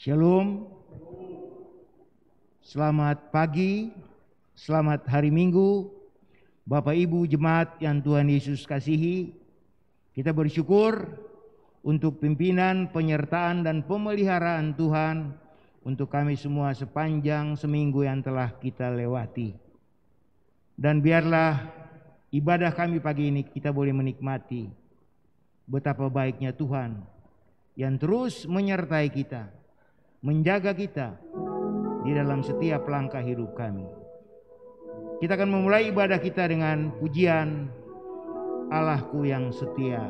Shalom. Selamat pagi, selamat hari Minggu, Bapak Ibu Jemaat yang Tuhan Yesus kasihi. Kita bersyukur untuk pimpinan, penyertaan dan pemeliharaan Tuhan untuk kami semua sepanjang seminggu yang telah kita lewati. Dan biarlah ibadah kami pagi ini kita boleh menikmati betapa baiknya Tuhan yang terus menyertai kita, menjaga kita di dalam setiap langkah hidup kami. Kita akan memulai ibadah kita dengan pujian Allahku yang setia.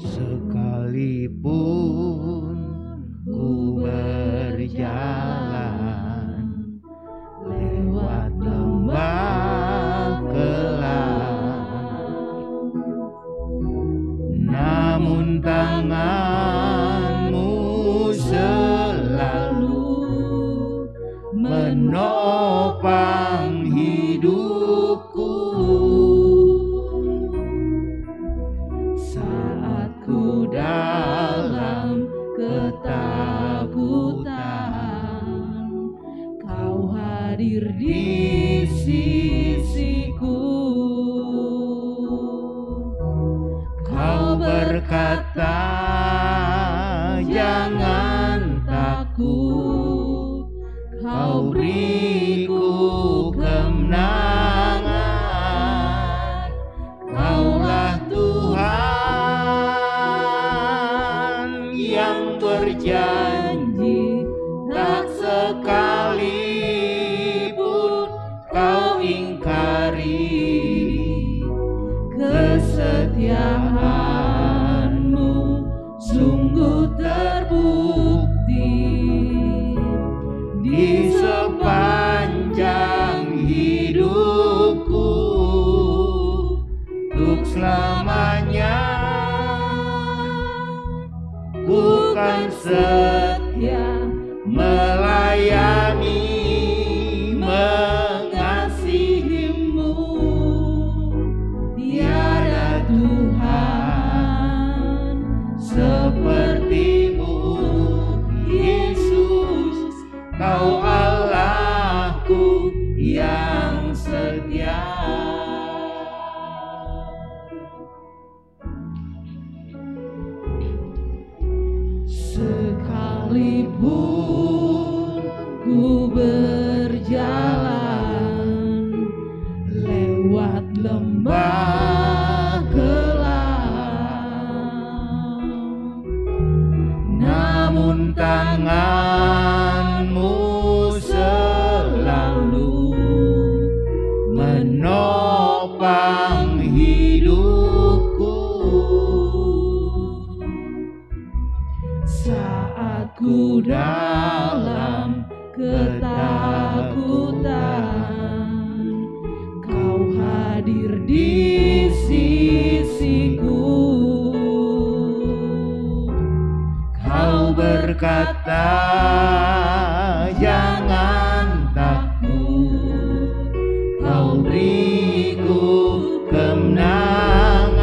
Sekalipun ku berjalan lewat lembah gelap, namun tangan-Mu selalu menopang hidupku. Saat ku dalam ketakutan, Kau hadir di sisiku. Kau berkata, jangan takut, Kau beriku kemenangan. Kaulah Tuhan yang berjanji, tak sekalipun Kau ingkari. Kesetiaan-Mu sungguh terbukti di sepanjang hidupku, untuk selamanya ku kan setia melayani, mengasihi-Mu. Tiada Tuhan seperti-Mu, Yesus. Kau Allahku yang setia. Sekalipun ku berjalan lewat lembah gelap, namun tangan-Mu selalu menopang hidupku. Saat ku dalam ketakutan, Kau hadir di sisiku. Kau berkata, jangan takut, Kau beriku kemenangan.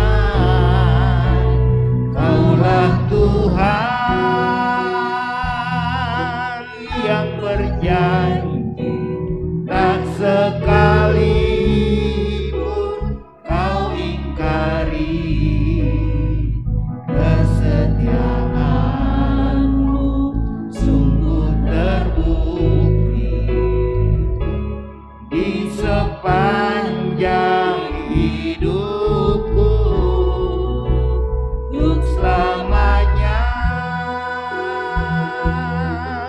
Kaulah Tuhan yang berjanji, tak sekalipun Kau ingkari. Kesetiaan-Mu sungguh terbukti di sepanjang hidupku, untuk selamanya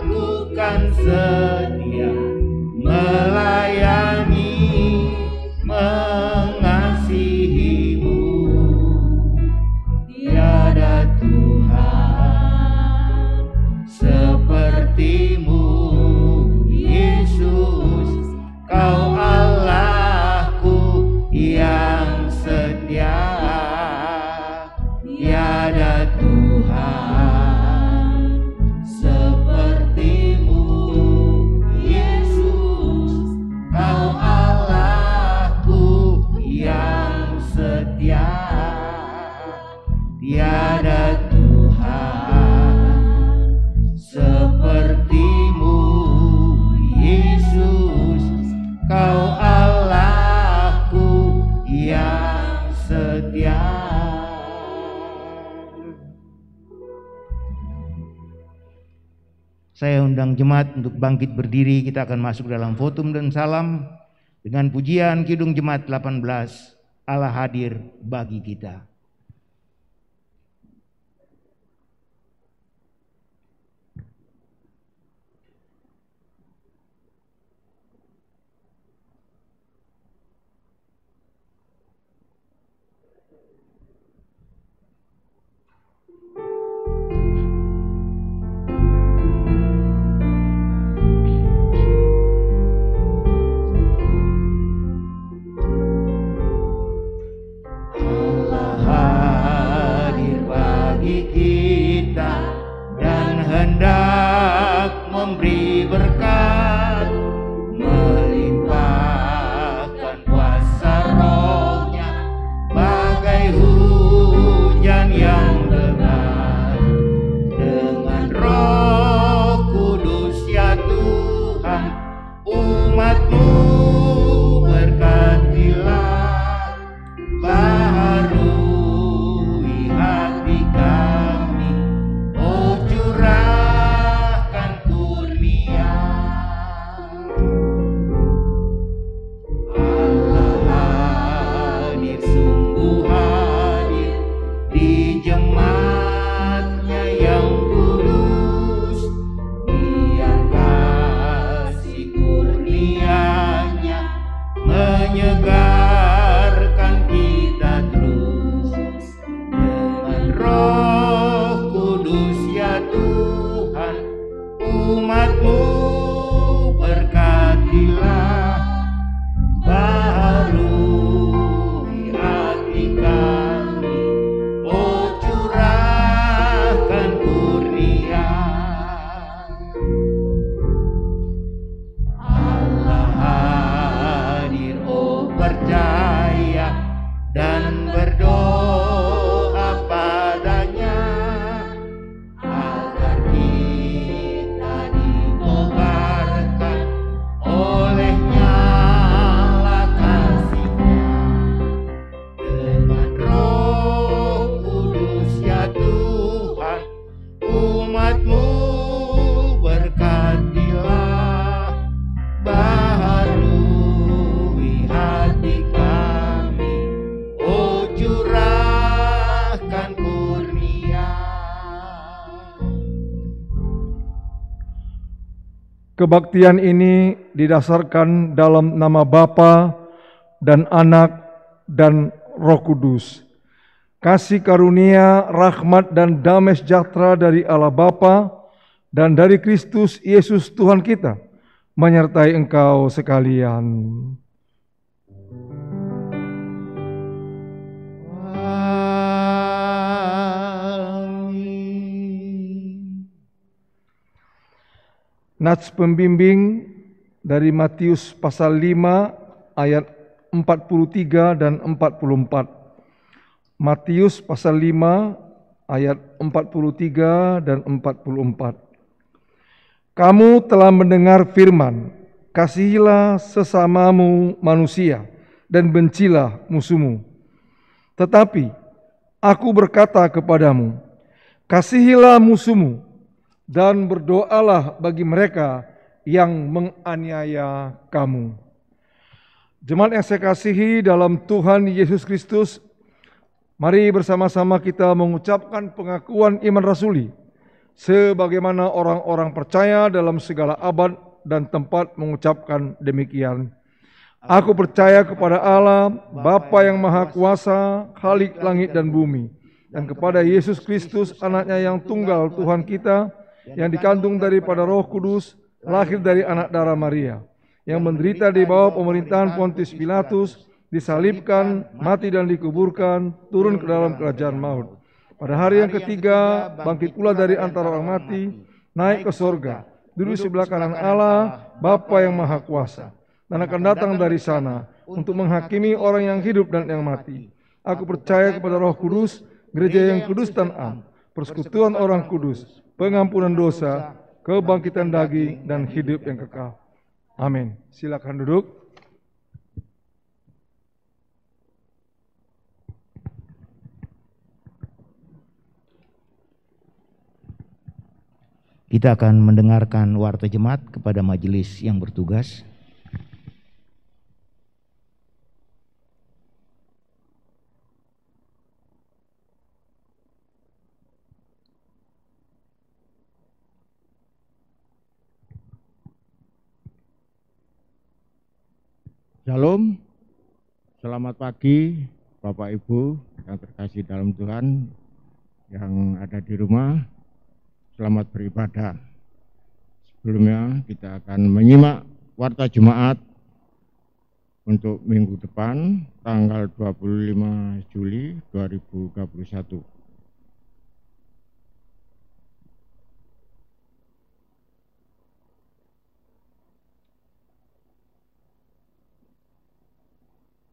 ku kan setia Saya undang jemaat untuk bangkit berdiri. Kita akan masuk dalam votum dan salam dengan pujian Kidung Jemaat 18, Allah hadir bagi kita. Hendak memberi berkat, melimpahkan kuasa Roh-Nya bagai hujan yang lebat. Dengan Roh Kudus ya Tuhan, umat-Mu berkatilah, baharui hati kami, oh curahkan kurnia. Allah hadir, sungguh hadir di jemaat-Nya yang kudus. Biar kasih kurnia-Nya menyegarkan kita terus. Dengan Roh Kudus ya Tuhan, umat-Mu berkatilah, baharui hati kami, oh curahkan kurnia. Allah hadir, oh percaya dan berdoa padanya, agar kita dikobarkan oleh nyala kasih-Nya. Dengan Roh Kudus ya Tuhan, umat-Mu berkatilah, baharui hati kami, oh curahkan kurnia. Kebaktian ini didasarkan dalam nama Bapa dan Anak dan Roh Kudus. Kasih karunia, rahmat dan damai sejahtera dari Allah Bapa dan dari Kristus Yesus Tuhan kita menyertai engkau sekalian. Nats pembimbing dari Matius pasal 5 ayat 43 dan 44. Matius pasal 5 ayat 43 dan 44. Kamu telah mendengar firman, kasihilah sesamamu manusia dan bencilah musuhmu. Tetapi aku berkata kepadamu, kasihilah musuhmu dan berdoalah bagi mereka yang menganiaya kamu. Jemaat yang saya kasihi dalam Tuhan Yesus Kristus, mari bersama-sama kita mengucapkan pengakuan iman rasuli, sebagaimana orang-orang percaya dalam segala abad dan tempat mengucapkan demikian. Aku percaya kepada Allah, Bapa yang Maha Kuasa, Khalik langit dan bumi, dan kepada Yesus Kristus, Anaknya yang tunggal Tuhan kita, yang dikandung daripada Roh Kudus, lahir dari anak darah Maria, yang menderita di bawah pemerintahan Pontius Pilatus, disalibkan, mati dan dikuburkan, turun ke dalam kerajaan maut. Pada hari yang ketiga, bangkit pula dari antara orang mati, naik ke sorga, duduk sebelah kanan Allah, Bapa yang Maha Kuasa, dan akan datang dari sana untuk menghakimi orang yang hidup dan yang mati. Aku percaya kepada Roh Kudus, gereja yang kudus dan am, persekutuan orang kudus, pengampunan dosa, kebangkitan daging, dan hidup yang kekal. Amin. Silakan duduk. Kita akan mendengarkan warta jemaat kepada majelis yang bertugas. Shalom, selamat pagi Bapak Ibu yang terkasih dalam Tuhan yang ada di rumah, selamat beribadah. Sebelumnya kita akan menyimak warta Jemaat untuk minggu depan tanggal 25 Juli 2021.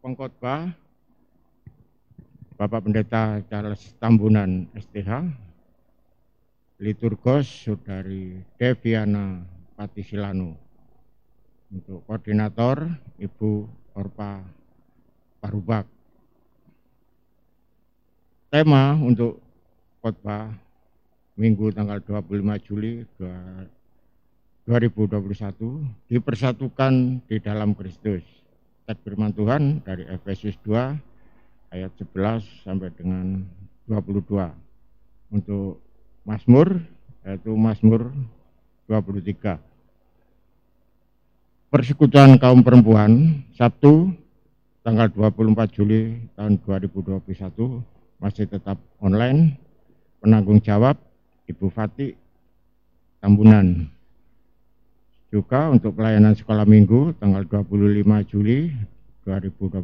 Pengkhotbah Bapak Pendeta Charles Tambunan STH, liturgos Saudari Deviana Patisilano, untuk koordinator Ibu Orpa Parubak. Tema untuk khotbah minggu tanggal 25 Juli 2021, dipersatukan di dalam Kristus. Teks firman Tuhan dari Efesus 2 ayat 11 sampai dengan 22. Untuk Mazmur yaitu Mazmur 23. Persekutuan kaum perempuan Sabtu tanggal 24 Juli tahun 2021 masih tetap online. Penanggung jawab Ibu Fati Tambunan. Juga untuk pelayanan sekolah minggu tanggal 25 Juli 2021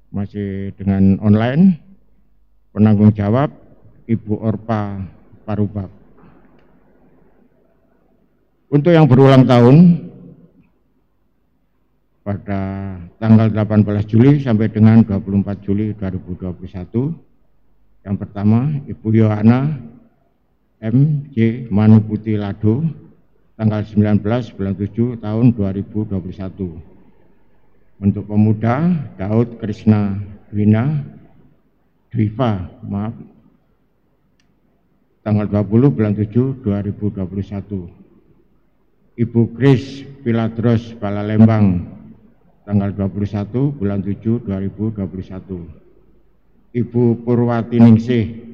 masih dengan online. Penanggung jawab Ibu Orpa Parubak. Untuk yang berulang tahun pada tanggal 18 Juli sampai dengan 24 Juli 2021, yang pertama Ibu Yohana M.J. Manuputi Lado, tanggal 19 bulan 7 tahun 2021. Untuk pemuda Daud Krishna Dwiva, tanggal 20 bulan 7 2021. Ibu Kris Piladros Balalembang, tanggal 21 bulan 7 2021. Ibu Purwati Ningsih,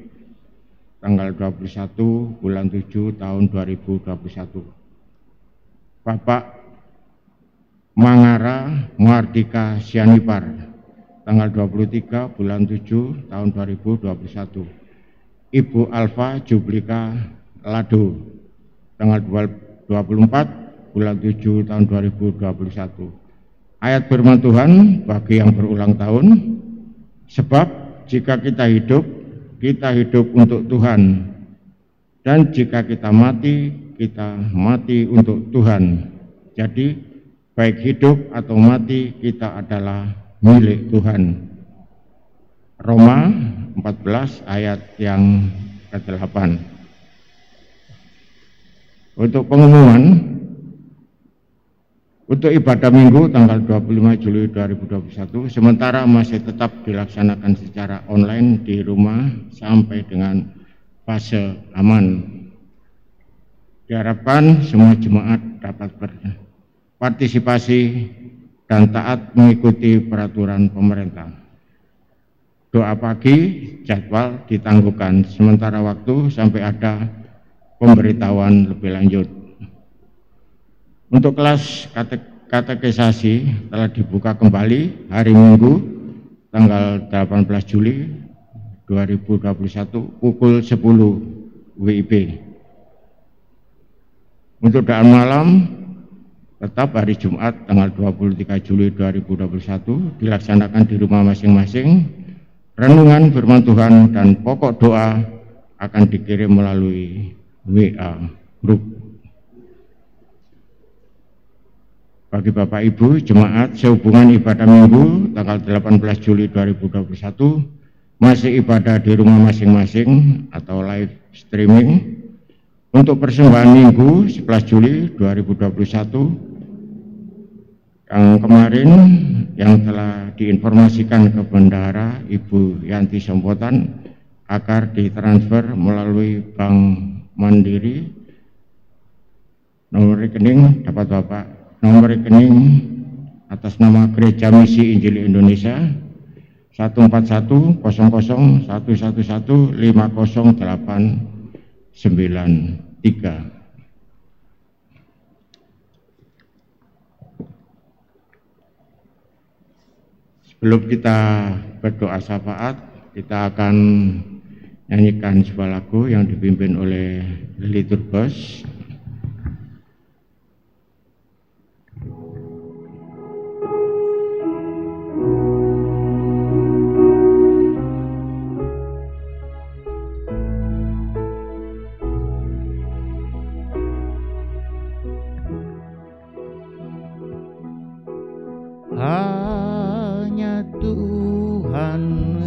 tanggal 21 bulan 7 tahun 2021. Bapak Mangara Mardika Sianipar, tanggal 23 bulan 7 tahun 2021. Ibu Alfa Jublika Lado, tanggal 24 bulan 7 tahun 2021. Ayat firman Tuhan bagi yang berulang tahun, sebab jika kita hidup untuk Tuhan, dan jika kita mati untuk Tuhan. Jadi baik hidup atau mati kita adalah milik Tuhan. Roma 14 ayat yang ke-8. Untuk pengumuman untuk ibadah minggu tanggal 25 Juli 2021 sementara masih tetap dilaksanakan secara online di rumah sampai dengan fase aman. Diharapkan semua jemaat dapat berpartisipasi dan taat mengikuti peraturan pemerintah. Doa pagi jadwal ditangguhkan sementara waktu sampai ada pemberitahuan lebih lanjut. Untuk kelas katekisasi telah dibuka kembali hari Minggu tanggal 18 Juli 2021 pukul 10 WIB. Untuk doa malam tetap hari Jumat tanggal 23 Juli 2021 dilaksanakan di rumah masing-masing. Renungan firman Tuhan dan pokok doa akan dikirim melalui WA grup. Bagi Bapak Ibu jemaat sehubungan ibadah minggu tanggal 18 Juli 2021 masih ibadah di rumah masing-masing atau live streaming. Untuk persembahan minggu 11 Juli 2021 yang kemarin yang telah diinformasikan ke Bendahara Ibu Yanti Sompotan agar ditransfer melalui Bank Mandiri Nomor rekening dapat Bapak. Nomor rekening atas nama Gereja Misi Injil Indonesia 1410111500893. Sebelum kita berdoa syafaat, kita akan nyanyikan sebuah lagu yang dipimpin oleh Lili Turbos. Hanya Tuhan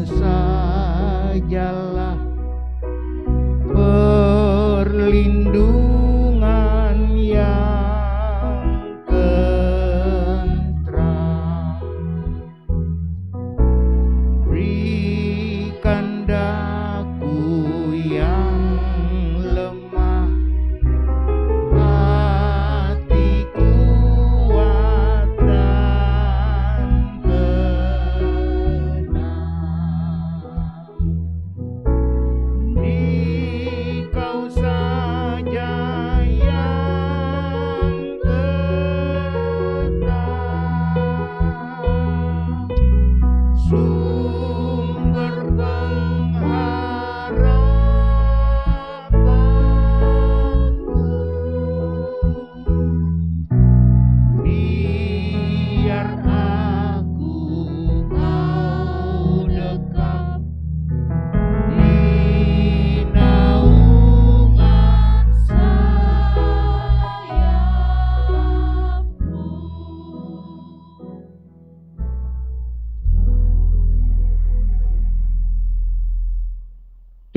sajalah perlindungan yang tentram. Berikan daku yang lemah hati kuat dan tenang. Dikau saja yang tenang, sumber pengharapanku. Biar aku kau dekat di naungan sayap-Mu.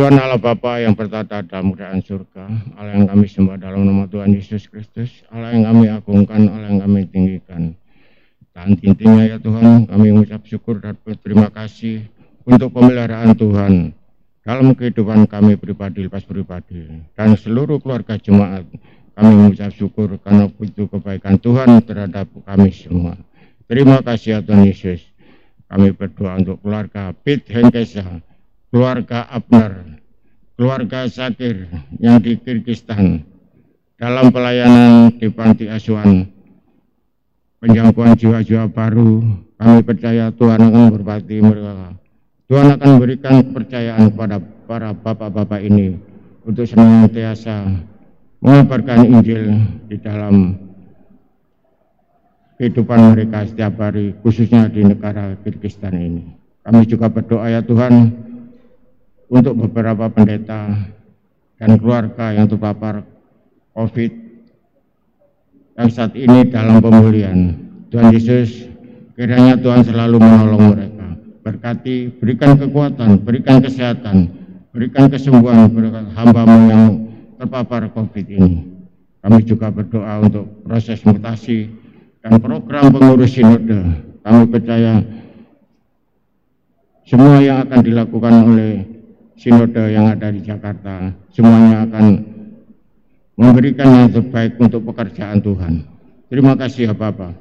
Tuhan Allah Bapa yang bertata dalam kerajaan surga, Allah yang kami sembah dalam nama Tuhan Yesus Kristus, Allah yang kami agungkan, Allah yang kami tinggikan. Dan intinya ya Tuhan, kami mengucap syukur dan berterima kasih untuk pemeliharaan Tuhan dalam kehidupan kami pribadi, lepas pribadi, dan seluruh keluarga jemaat. Kami mengucap syukur karena begitu kebaikan Tuhan terhadap kami semua. Terima kasih ya Tuhan Yesus. Kami berdoa untuk keluarga Pit Henkesa, keluarga Abner, keluarga Zakir yang di Kirgistan dalam pelayanan di panti asuhan penjangkauan jiwa-jiwa baru. Kami percaya Tuhan akan memberkati mereka. Tuhan akan memberikan kepercayaan kepada para bapak-bapak ini untuk senantiasa mengabarkan Injil di dalam kehidupan mereka setiap hari, khususnya di negara Kirgistan ini. Kami juga berdoa ya Tuhan untuk beberapa pendeta dan keluarga yang terpapar COVID yang saat ini dalam pemulihan. Tuhan Yesus, kiranya Tuhan selalu menolong mereka. Berkati, berikan kekuatan, berikan kesehatan, berikan kesembuhan, berikan hamba-Mu yang terpapar COVID ini. Kami juga berdoa untuk proses mutasi dan program pengurus sinode. Kami percaya semua yang akan dilakukan oleh sinode yang ada di Jakarta, semuanya akan memberikan yang terbaik untuk pekerjaan Tuhan. Terima kasih ya Bapak.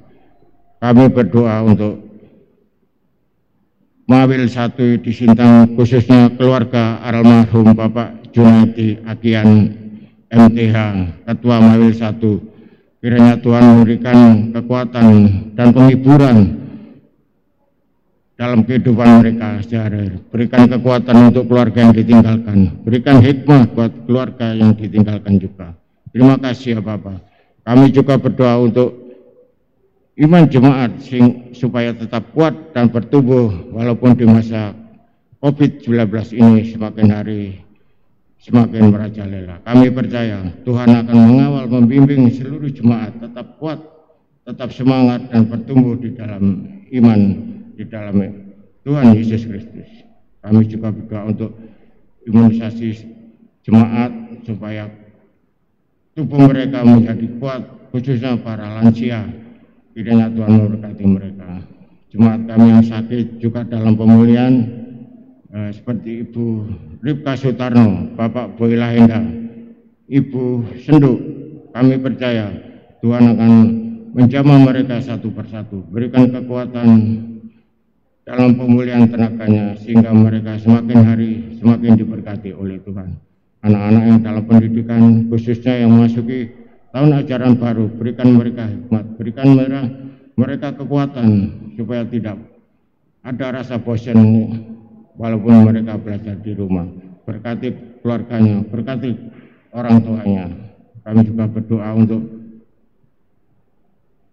Kami berdoa untuk Mawil 1 di Sintang, khususnya keluarga almarhum Bapak Junaidi Agian MTH, Ketua Mawil 1. Kiranya Tuhan memberikan kekuatan dan penghiburan dalam kehidupan mereka sehari-hari. Berikan kekuatan untuk keluarga yang ditinggalkan. Berikan hikmah buat keluarga yang ditinggalkan juga. Terima kasih ya Bapak. Kami juga berdoa untuk iman jemaat supaya tetap kuat dan bertumbuh walaupun di masa COVID-19 ini semakin hari semakin merajalela. Kami percaya Tuhan akan mengawal, membimbing seluruh jemaat tetap kuat, tetap semangat dan bertumbuh di dalam iman, di dalam Tuhan Yesus Kristus. Kami juga berdoa untuk imunisasi jemaat supaya tubuh mereka menjadi kuat, khususnya para lansia. Kiranya Tuhan memberkati mereka. Jemaat kami yang sakit juga dalam pemulihan, seperti Ibu Ripka Sutarno, Bapak Boy Lahenda, Ibu Senduk. Kami percaya Tuhan akan menjamah mereka satu persatu. Berikan kekuatan dalam pemulihan tenaganya, sehingga mereka semakin hari semakin diberkati oleh Tuhan. Anak-anak yang dalam pendidikan, khususnya yang memasuki tahun ajaran baru, berikan mereka hikmat, berikan mereka kekuatan supaya tidak ada rasa bosan walaupun mereka belajar di rumah. Berkati keluarganya, berkati orang tuanya. Kami juga berdoa untuk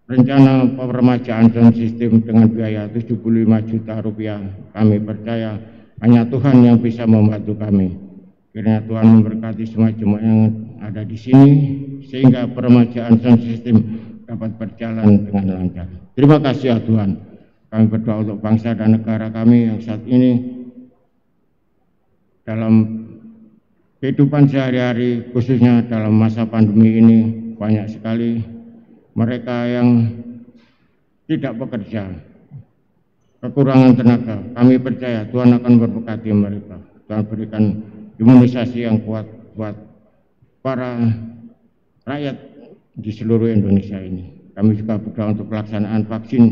rencana peremajaan sound system dengan biaya 75 juta rupiah. Kami percaya hanya Tuhan yang bisa membantu kami. Kiranya Tuhan memberkati semua jemaat yang ada di sini, sehingga peremajaan sound system dapat berjalan dengan lancar. Terima kasih ya Tuhan. Kami berdoa untuk bangsa dan negara kami yang saat ini dalam kehidupan sehari-hari, khususnya dalam masa pandemi ini, banyak sekali mereka yang tidak bekerja, kekurangan tenaga. Kami percaya Tuhan akan memberkati mereka. Tuhan berikan imunisasi yang kuat buat para rakyat di seluruh Indonesia ini. Kami juga berdoa untuk pelaksanaan vaksin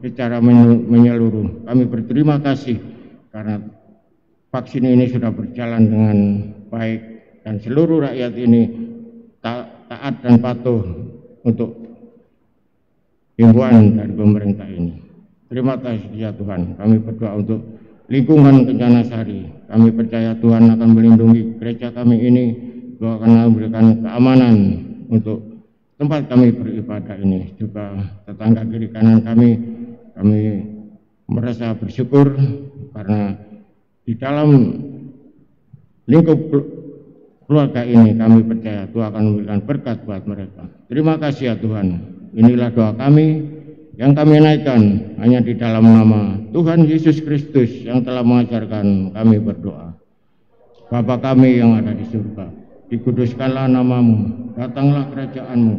secara menyeluruh. Kami berterima kasih karena vaksin ini sudah berjalan dengan baik dan seluruh rakyat ini taat dan patuh untuk himbauan dari pemerintah ini. Terima kasih ya Tuhan. Kami berdoa untuk lingkungan Kencana Sari. Kami percaya Tuhan akan melindungi gereja kami ini, Tuhan akan memberikan keamanan untuk tempat kami beribadah ini. Juga tetangga kiri kanan kami merasa bersyukur karena di dalam lingkup keluarga ini kami percaya Tuhan akan memberikan berkat buat mereka. Terima kasih ya Tuhan. Inilah doa kami yang kami naikkan hanya di dalam nama Tuhan Yesus Kristus yang telah mengajarkan kami berdoa. Bapa kami yang ada di surga, dikuduskanlah namamu, datanglah kerajaanmu,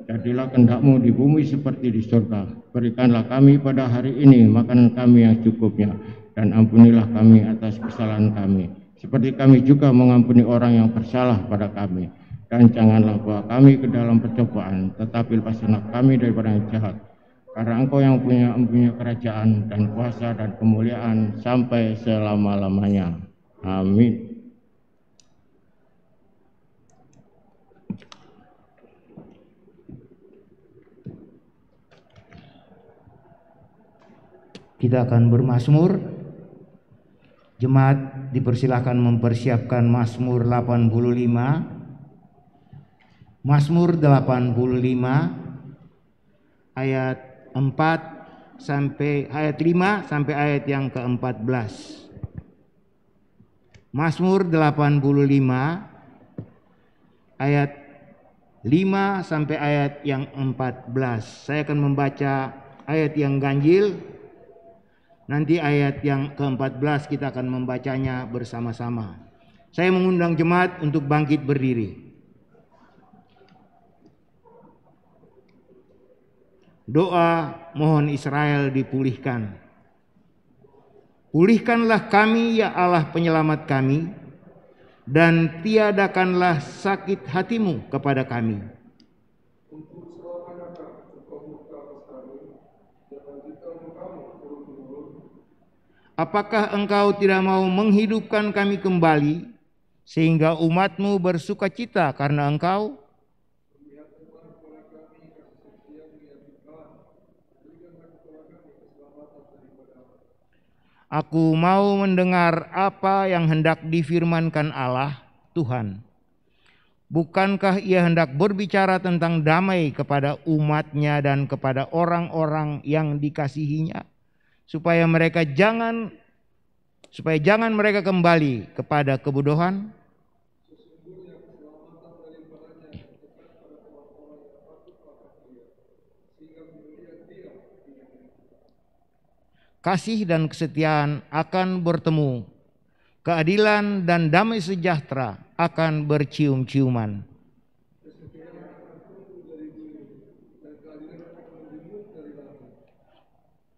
jadilah kehendak-Mu di bumi seperti di surga. Berikanlah kami pada hari ini makanan kami yang secukupnya, dan ampunilah kami atas kesalahan kami, seperti kami juga mengampuni orang yang bersalah pada kami. Dan janganlah bawa kami ke dalam percobaan, tetapi lepaskanlah kami daripada yang jahat. Karena Engkau yang punya kerajaan dan kuasa dan kemuliaan sampai selama-lamanya. Amin. Kita akan bermazmur. Jemaat dipersilahkan mempersiapkan Mazmur 85. Mazmur 85 ayat 4 sampai ayat 5 sampai ayat yang ke-14. Mazmur 85 ayat 5 sampai ayat yang 14. Saya akan membaca ayat yang ganjil. Nanti ayat yang ke-14 kita akan membacanya bersama-sama. Saya mengundang jemaat untuk bangkit berdiri. Doa mohon Israel dipulihkan. Pulihkanlah kami ya Allah penyelamat kami, dan tiadakanlah sakit hatimu kepada kami. Apakah engkau tidak mau menghidupkan kami kembali, sehingga umatmu bersukacita karena engkau? Aku mau mendengar apa yang hendak difirmankan Allah, Tuhan. Bukankah ia hendak berbicara tentang damai kepada umatnya dan kepada orang-orang yang dikasihinya, supaya jangan mereka kembali kepada kebodohan? Kasih dan kesetiaan akan bertemu, keadilan dan damai sejahtera akan bercium-ciuman.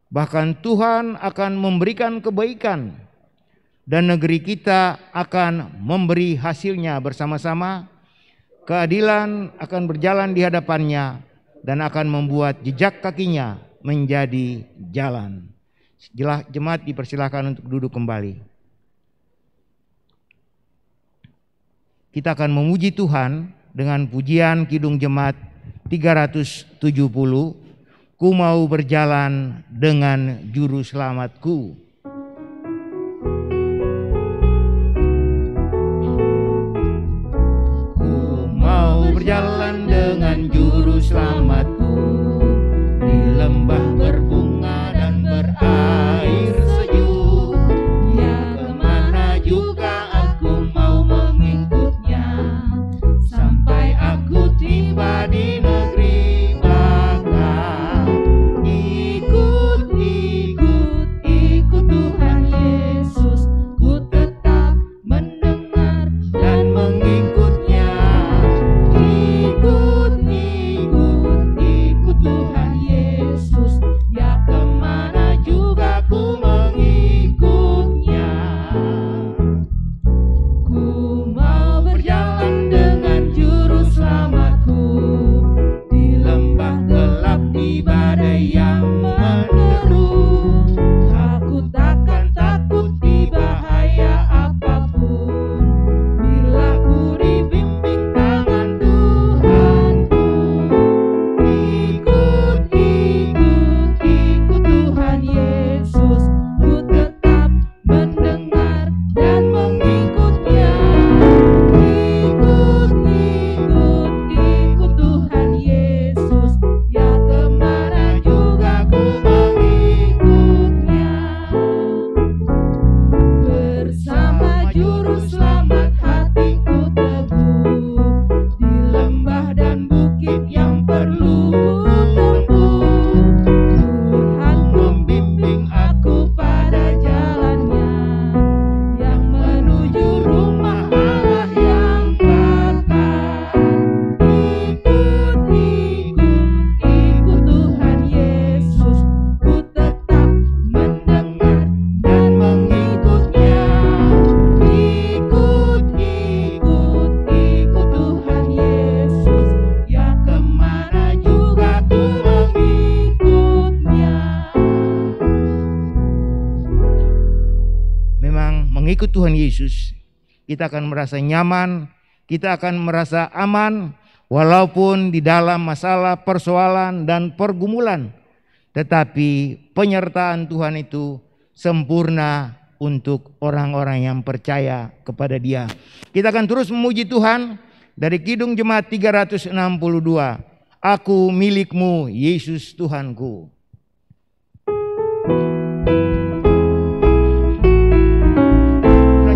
Bahkan Tuhan akan memberikan kebaikan, dan negeri kita akan memberi hasilnya bersama-sama. Keadilan akan berjalan di hadapannya, dan akan membuat jejak kakinya menjadi jalan. Jemaat dipersilakan untuk duduk kembali. Kita akan memuji Tuhan dengan pujian Kidung Jemaat 370. Ku mau berjalan dengan juru selamatku. Ku mau berjalan dengan juru selamatku di lembah berbunga dan berair sejuk. Ya, kemana juga aku mau mengikutnya sampai aku tiba di negeri baka. Ikut Tuhan Yesus, ku tetap mendengar dan mengikutnya. Ikut Tuhan Yesus, ya kemana juga ku mengikutnya. Ku mau berjalan dengan juru selamatku di lembah gelap, di badai yang meneru. Aku takkan takut di bahaya apapun bila ku dibimbing tangan Tuhanku. Ikut Tuhan Yesus, ku tetap mendengar dan mengikutnya. Ikut Tuhan Yesus, ya kemana juga ku mengikutnya. Bersama juru selamat hatiku teguh, di lembah dan bukit yang perlu ku tempuh. Tuhan membimbing aku pada jalannya yang menuju rumah Allah yang bakar. Ikut Tuhan Yesus, ku tetap mendengar dan mengikutnya. Ikut Tuhan Yesus, ya kemana juga ku mengikutnya. Memang mengikut Tuhan Yesus, kita akan merasa nyaman, kita akan merasa aman, walaupun di dalam masalah, persoalan, dan pergumulan. Tetapi penyertaan Tuhan itu sempurna untuk orang-orang yang percaya kepada Dia. Kita akan terus memuji Tuhan dari Kidung Jemaat 362. Aku milikmu, Yesus Tuhanku.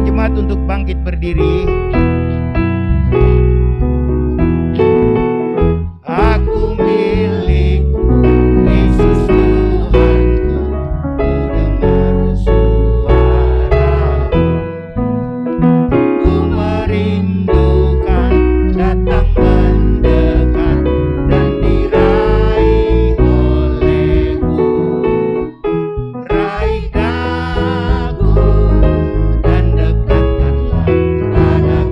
Jemaat untuk bangkit berdiri. Aku milikmu, Yesus Tuhanku, ku dengar suaramu. Ku merindukan datang mendekat dan diraih olehmu. Raih dagu dan dekatkanlah pada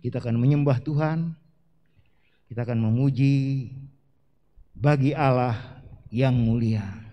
Kita akan menyembah Tuhan, kita akan memuji bagi Allah yang mulia.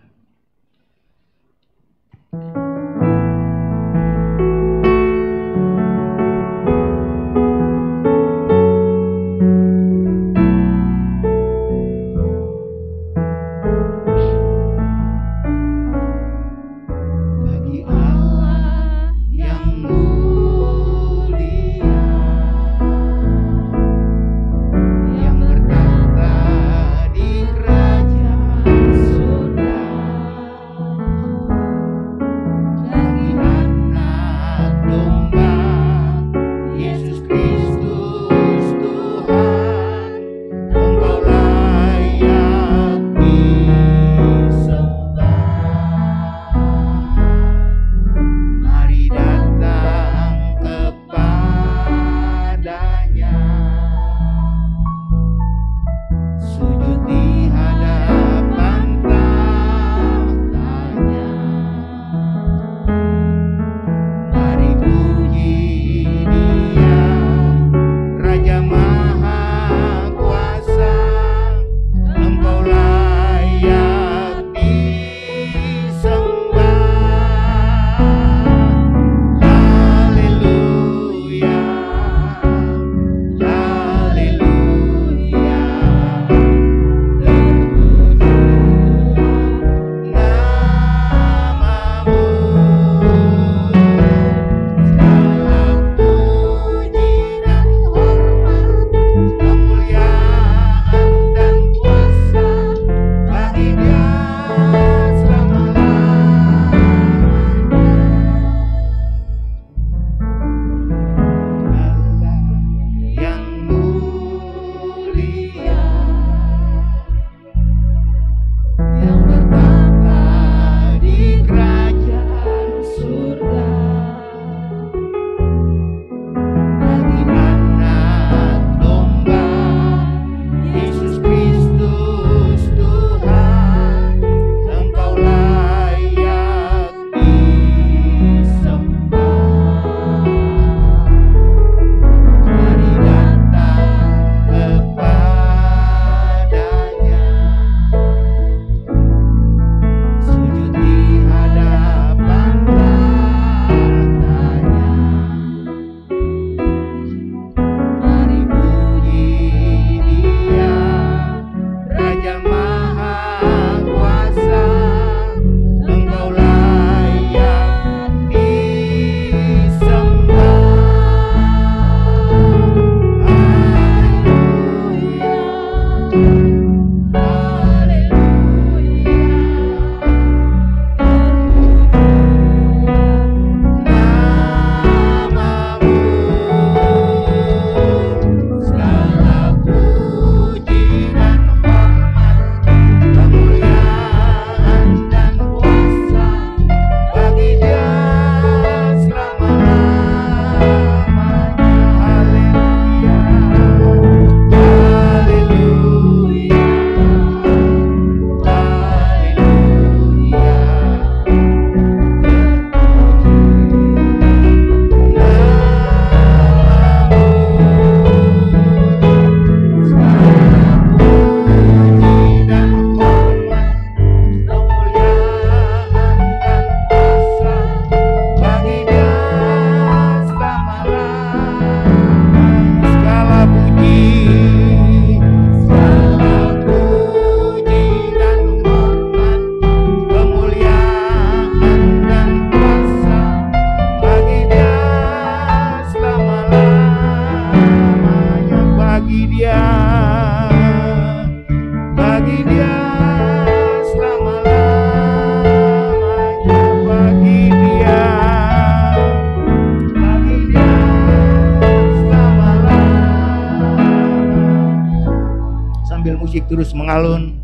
musik terus mengalun,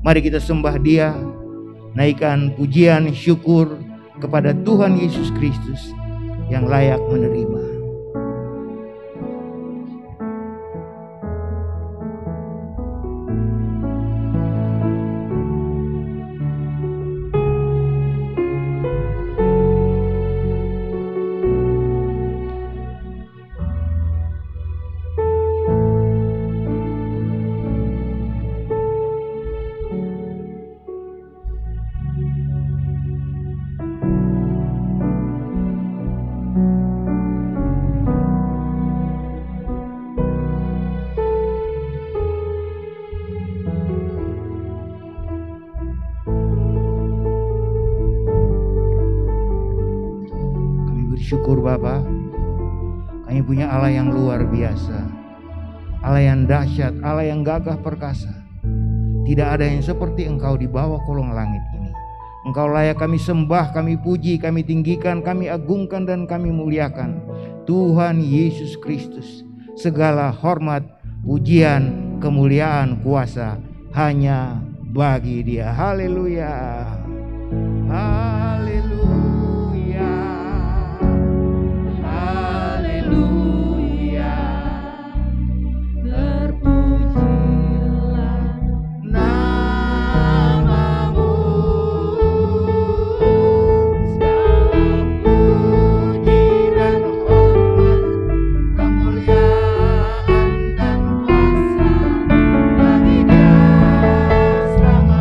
mari kita sembah Dia, naikkan pujian syukur kepada Tuhan Yesus Kristus yang layak menerima. bersyukur Bapa. Kami punya Allah yang luar biasa, Allah yang dahsyat, Allah yang gagah perkasa. Tidak ada yang seperti Engkau di bawah kolong langit ini. Engkau layak kami sembah, kami puji, kami tinggikan, kami agungkan dan kami muliakan. Tuhan Yesus Kristus, segala hormat, pujian, kemuliaan, kuasa hanya bagi Dia. Haleluya. Haleluya. Haleluya. Terpujilah namamu. Segala puji dan hormat, kemuliaan dan kuasa bagi Dia selama-lamanya.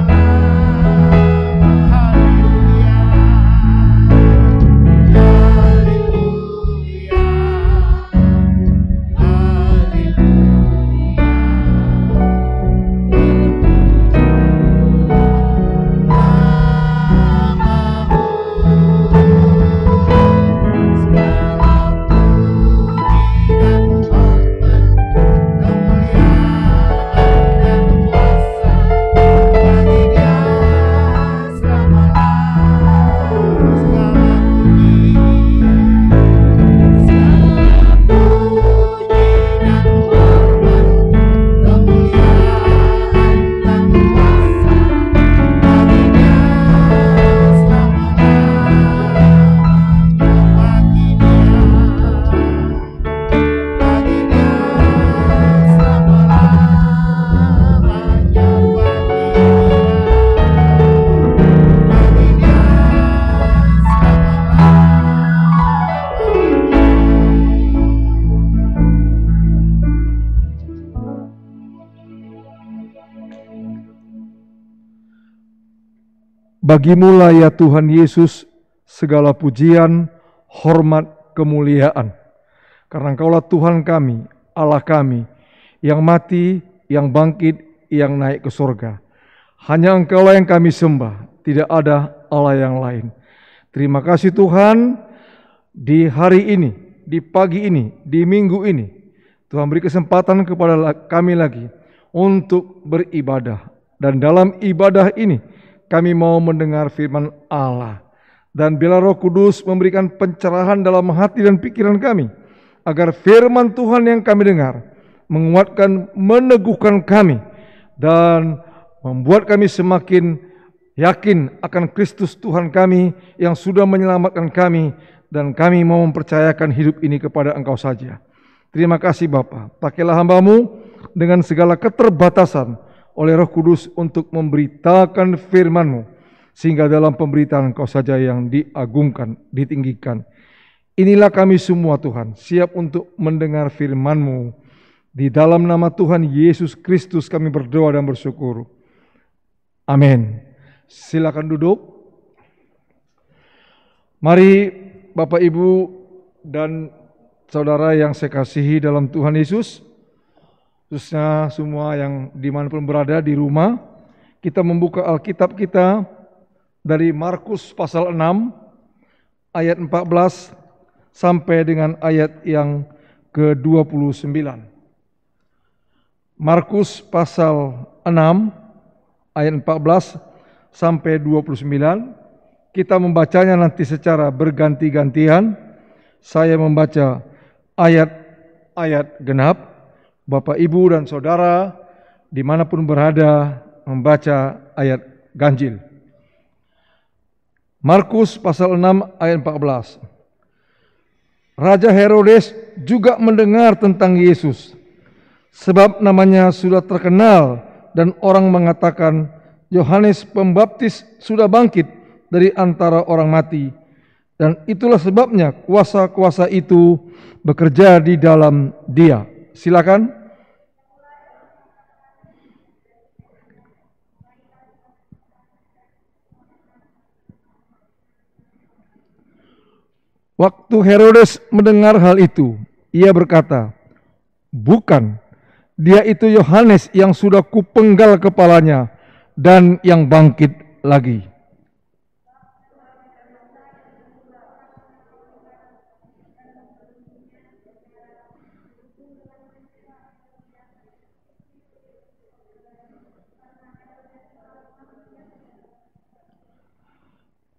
Haleluya. Bagimu-lah ya Tuhan Yesus segala pujian, hormat, kemuliaan. Karena Engkaulah Tuhan kami, Allah kami, yang mati, yang bangkit, yang naik ke surga. Hanya Engkaulah yang kami sembah, tidak ada Allah yang lain. Terima kasih Tuhan, di hari ini, di pagi ini, di minggu ini, Tuhan beri kesempatan kepada kami lagi untuk beribadah. Dan dalam ibadah ini, kami mau mendengar firman Allah. Dan bila Roh Kudus memberikan pencerahan dalam hati dan pikiran kami, agar firman Tuhan yang kami dengar menguatkan, meneguhkan kami, dan membuat kami semakin yakin akan Kristus Tuhan kami yang sudah menyelamatkan kami, dan kami mau mempercayakan hidup ini kepada Engkau saja. Terima kasih Bapa. Pakailah hamba-Mu dengan segala keterbatasan oleh Roh Kudus untuk memberitakan firman-Mu, sehingga dalam pemberitaan Engkau saja yang diagungkan, ditinggikan. Inilah kami semua Tuhan, siap untuk mendengar firman-Mu. Di dalam nama Tuhan Yesus Kristus kami berdoa dan bersyukur. Amin. Silakan duduk. Mari Bapak Ibu dan saudara yang saya kasihi dalam Tuhan Yesus, khususnya semua yang dimanapun berada di rumah, kita membuka Alkitab kita dari Markus pasal 6 ayat 14 sampai dengan ayat yang ke-29. Markus pasal 6 ayat 14 sampai 29. Kita membacanya nanti secara berganti-gantian. Saya membaca ayat-ayat genap. Bapak, Ibu, dan Saudara dimanapun berada membaca ayat ganjil. Markus pasal 6 ayat 14. Raja Herodes juga mendengar tentang Yesus, sebab namanya sudah terkenal dan orang mengatakan Yohanes Pembaptis sudah bangkit dari antara orang mati. Dan itulah sebabnya kuasa-kuasa itu bekerja di dalam dia. Silakan. Waktu Herodes mendengar hal itu, ia berkata, "Bukan, dia itu Yohanes yang sudah kupenggal kepalanya dan yang bangkit lagi."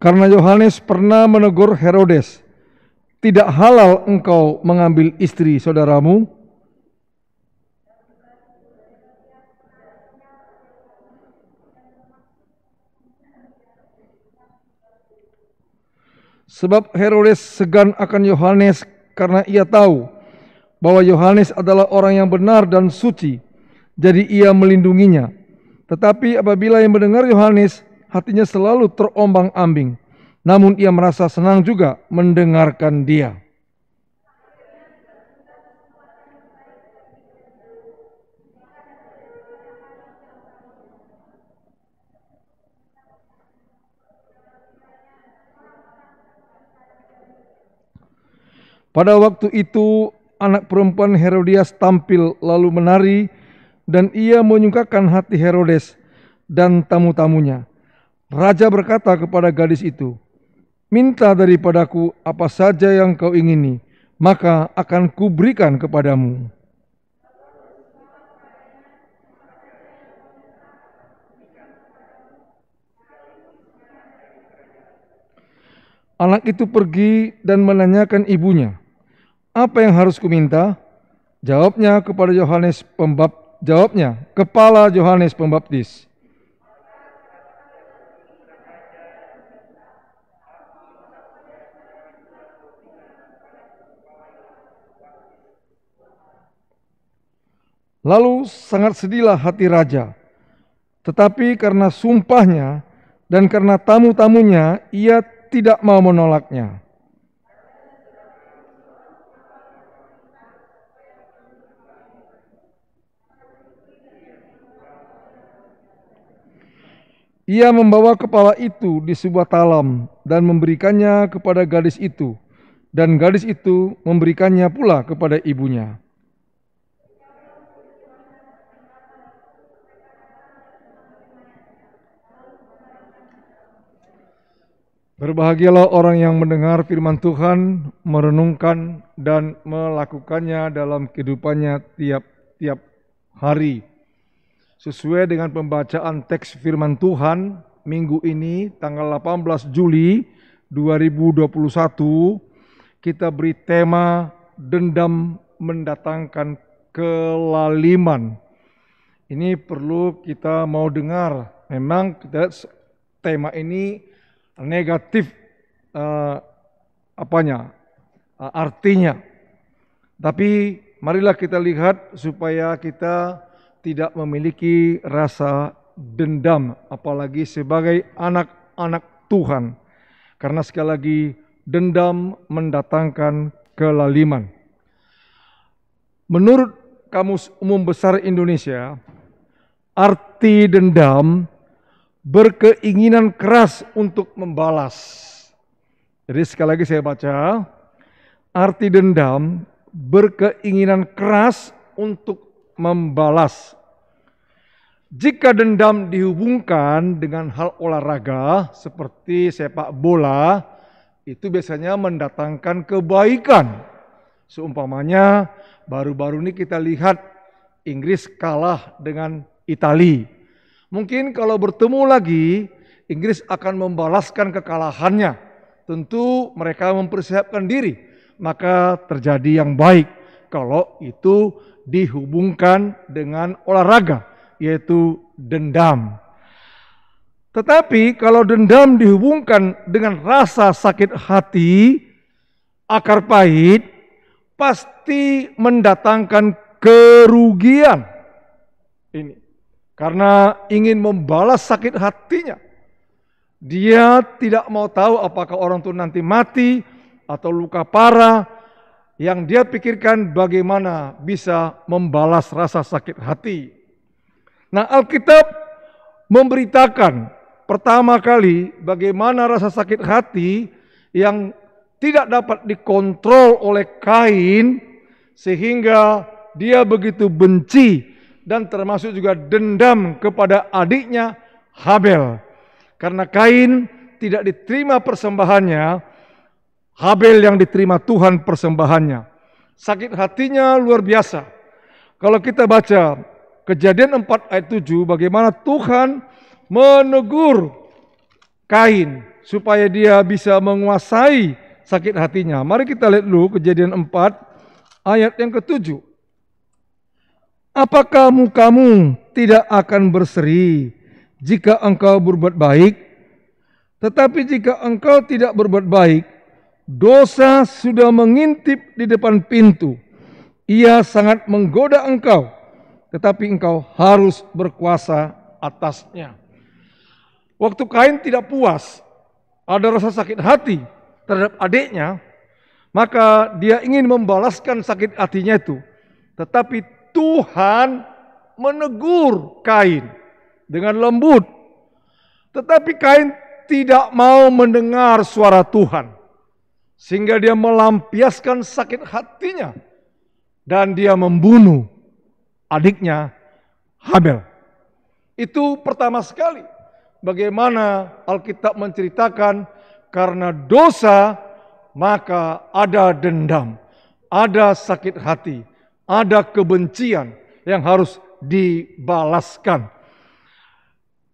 Karena Yohanes pernah menegur Herodes, "Tidak halal engkau mengambil istri saudaramu." Sebab Herodes segan akan Yohanes karena ia tahu bahwa Yohanes adalah orang yang benar dan suci, jadi ia melindunginya. Tetapi apabila ia mendengar Yohanes, hatinya selalu terombang-ambing, namun ia merasa senang juga mendengarkan dia. Pada waktu itu, anak perempuan Herodias tampil lalu menari, dan ia menyukakan hati Herodes dan tamu-tamunya. Raja berkata kepada gadis itu, "Minta daripadaku apa saja yang kau ingini, maka akan kuberikan kepadamu." Anak itu pergi dan menanyakan ibunya, "Apa yang harus kuminta?" Jawabnya kepala Yohanes Pembaptis. Lalu sangat sedihlah hati raja, tetapi karena sumpahnya dan karena tamu-tamunya, ia tidak mau menolaknya. Ia membawa kepala itu di sebuah talam dan memberikannya kepada gadis itu, dan gadis itu memberikannya pula kepada ibunya. Berbahagialah orang yang mendengar firman Tuhan, merenungkan dan melakukannya dalam kehidupannya tiap-tiap hari. Sesuai dengan pembacaan teks firman Tuhan minggu ini tanggal 18 Juli 2021, kita beri tema dendam mendatangkan kelaliman. Ini perlu kita mau dengar. Memang tema ini negatif artinya. Tapi marilah kita lihat supaya kita tidak memiliki rasa dendam, apalagi sebagai anak-anak Tuhan. Karena sekali lagi, dendam mendatangkan kelaliman. Menurut Kamus Umum Besar Indonesia, arti dendam berkeinginan keras untuk membalas. Jadi sekali lagi saya baca, arti dendam berkeinginan keras untuk membalas. Jika dendam dihubungkan dengan hal olahraga seperti sepak bola, itu biasanya mendatangkan kebaikan. Seumpamanya baru-baru ini kita lihat Inggris kalah dengan Italia. Mungkin kalau bertemu lagi, Inggris akan membalaskan kekalahannya. Tentu mereka mempersiapkan diri, maka terjadi yang baik kalau itu dihubungkan dengan olahraga, yaitu dendam. Tetapi kalau dendam dihubungkan dengan rasa sakit hati, akar pahit, pasti mendatangkan kerugian. Ini karena ingin membalas sakit hatinya. Dia tidak mau tahu apakah orang itu nanti mati atau luka parah. Yang dia pikirkan bagaimana bisa membalas rasa sakit hati. Nah, Alkitab memberitakan pertama kali bagaimana rasa sakit hati yang tidak dapat dikontrol oleh Kain sehingga dia begitu benci dan termasuk juga dendam kepada adiknya Habel. Karena Kain tidak diterima persembahannya, Habel yang diterima Tuhan persembahannya. Sakit hatinya luar biasa. Kalau kita baca Kejadian 4 ayat 7, bagaimana Tuhan menegur Kain supaya dia bisa menguasai sakit hatinya. Mari kita lihat dulu Kejadian 4 ayat yang ke-7. Apakah mukamu tidak akan berseri jika engkau berbuat baik? Tetapi jika engkau tidak berbuat baik, dosa sudah mengintip di depan pintu. Ia sangat menggoda engkau, tetapi engkau harus berkuasa atasnya. Waktu Kain tidak puas, ada rasa sakit hati terhadap adiknya, maka dia ingin membalaskan sakit hatinya itu. Tetapi Tuhan menegur Kain dengan lembut. Tetapi Kain tidak mau mendengar suara Tuhan. Sehingga dia melampiaskan sakit hatinya. Dan dia membunuh adiknya Habel. Itu pertama sekali. Bagaimana Alkitab menceritakan karena dosa maka ada dendam, ada sakit hati, ada kebencian yang harus dibalaskan.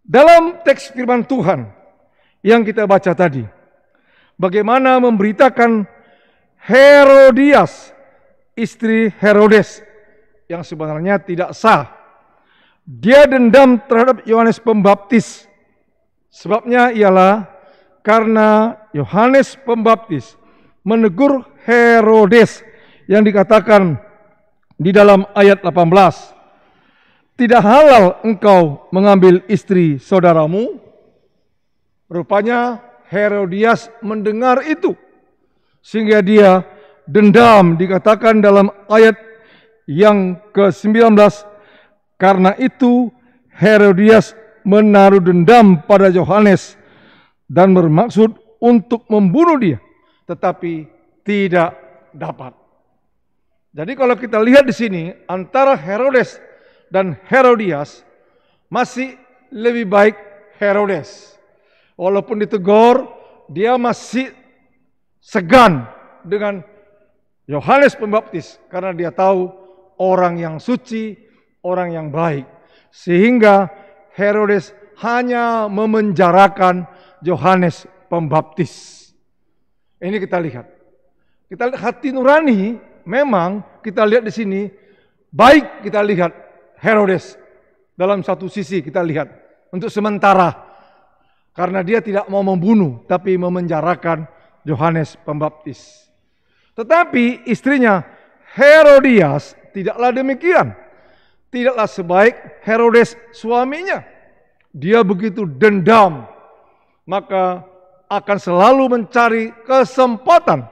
Dalam teks firman Tuhan yang kita baca tadi, bagaimana memberitakan Herodias, istri Herodes, yang sebenarnya tidak sah. Dia dendam terhadap Yohanes Pembaptis. Sebabnya ialah karena Yohanes Pembaptis menegur Herodes yang dikatakan di dalam ayat 18, tidak halal engkau mengambil istri saudaramu. Rupanya Herodias mendengar itu, sehingga dia dendam, dikatakan dalam ayat yang ke-19, karena itu Herodias menaruh dendam pada Yohanes dan bermaksud untuk membunuh dia, tetapi tidak dapat. Jadi kalau kita lihat di sini antara Herodes dan Herodias, masih lebih baik Herodes. Walaupun ditegur, dia masih segan dengan Yohanes Pembaptis karena dia tahu orang yang suci, orang yang baik. Sehingga Herodes hanya memenjarakan Yohanes Pembaptis. Ini kita lihat. Kita lihat hati nurani, memang kita lihat di sini baik. Kita lihat Herodes dalam satu sisi, kita lihat untuk sementara karena dia tidak mau membunuh tapi memenjarakan Yohanes Pembaptis. Tetapi istrinya Herodias tidaklah demikian. Tidaklah sebaik Herodes suaminya. Dia begitu dendam, maka akan selalu mencari kesempatan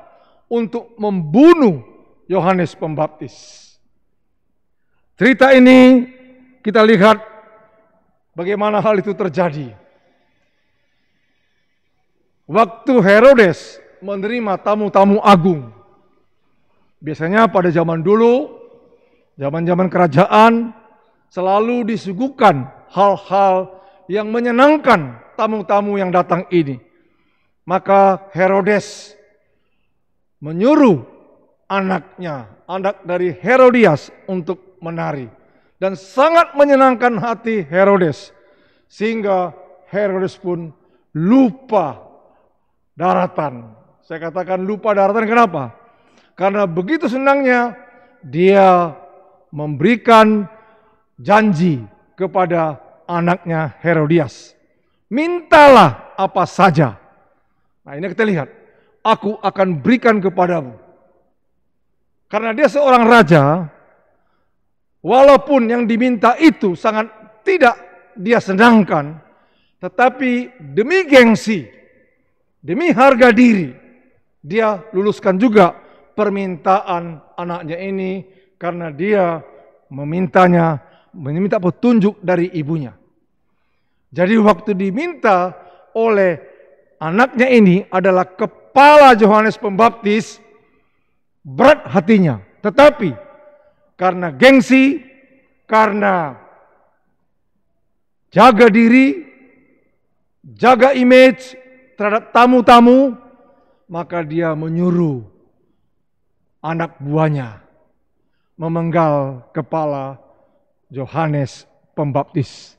untuk membunuh Yohanes Pembaptis. Cerita ini kita lihat bagaimana hal itu terjadi. Waktu Herodes menerima tamu-tamu agung. Biasanya pada zaman dulu, zaman-zaman kerajaan, selalu disuguhkan hal-hal yang menyenangkan tamu-tamu yang datang ini. Maka Herodes menyuruh anaknya, anak dari Herodias untuk menari. Dan sangat menyenangkan hati Herodes. Sehingga Herodes pun lupa daratan. Saya katakan lupa daratan, kenapa? Karena begitu senangnya dia memberikan janji kepada anaknya Herodias. Mintalah apa saja. Nah ini kita lihat. Aku akan berikan kepadamu. Karena dia seorang raja, walaupun yang diminta itu sangat tidak dia senangkan, tetapi demi gengsi, demi harga diri, dia luluskan juga permintaan anaknya ini karena dia meminta petunjuk dari ibunya. Jadi waktu diminta oleh anaknya ini adalah kepala Yohanes Pembaptis, berat hatinya. Tetapi karena gengsi, karena jaga diri, jaga image terhadap tamu-tamu, maka dia menyuruh anak buahnya memenggal kepala Yohanes Pembaptis.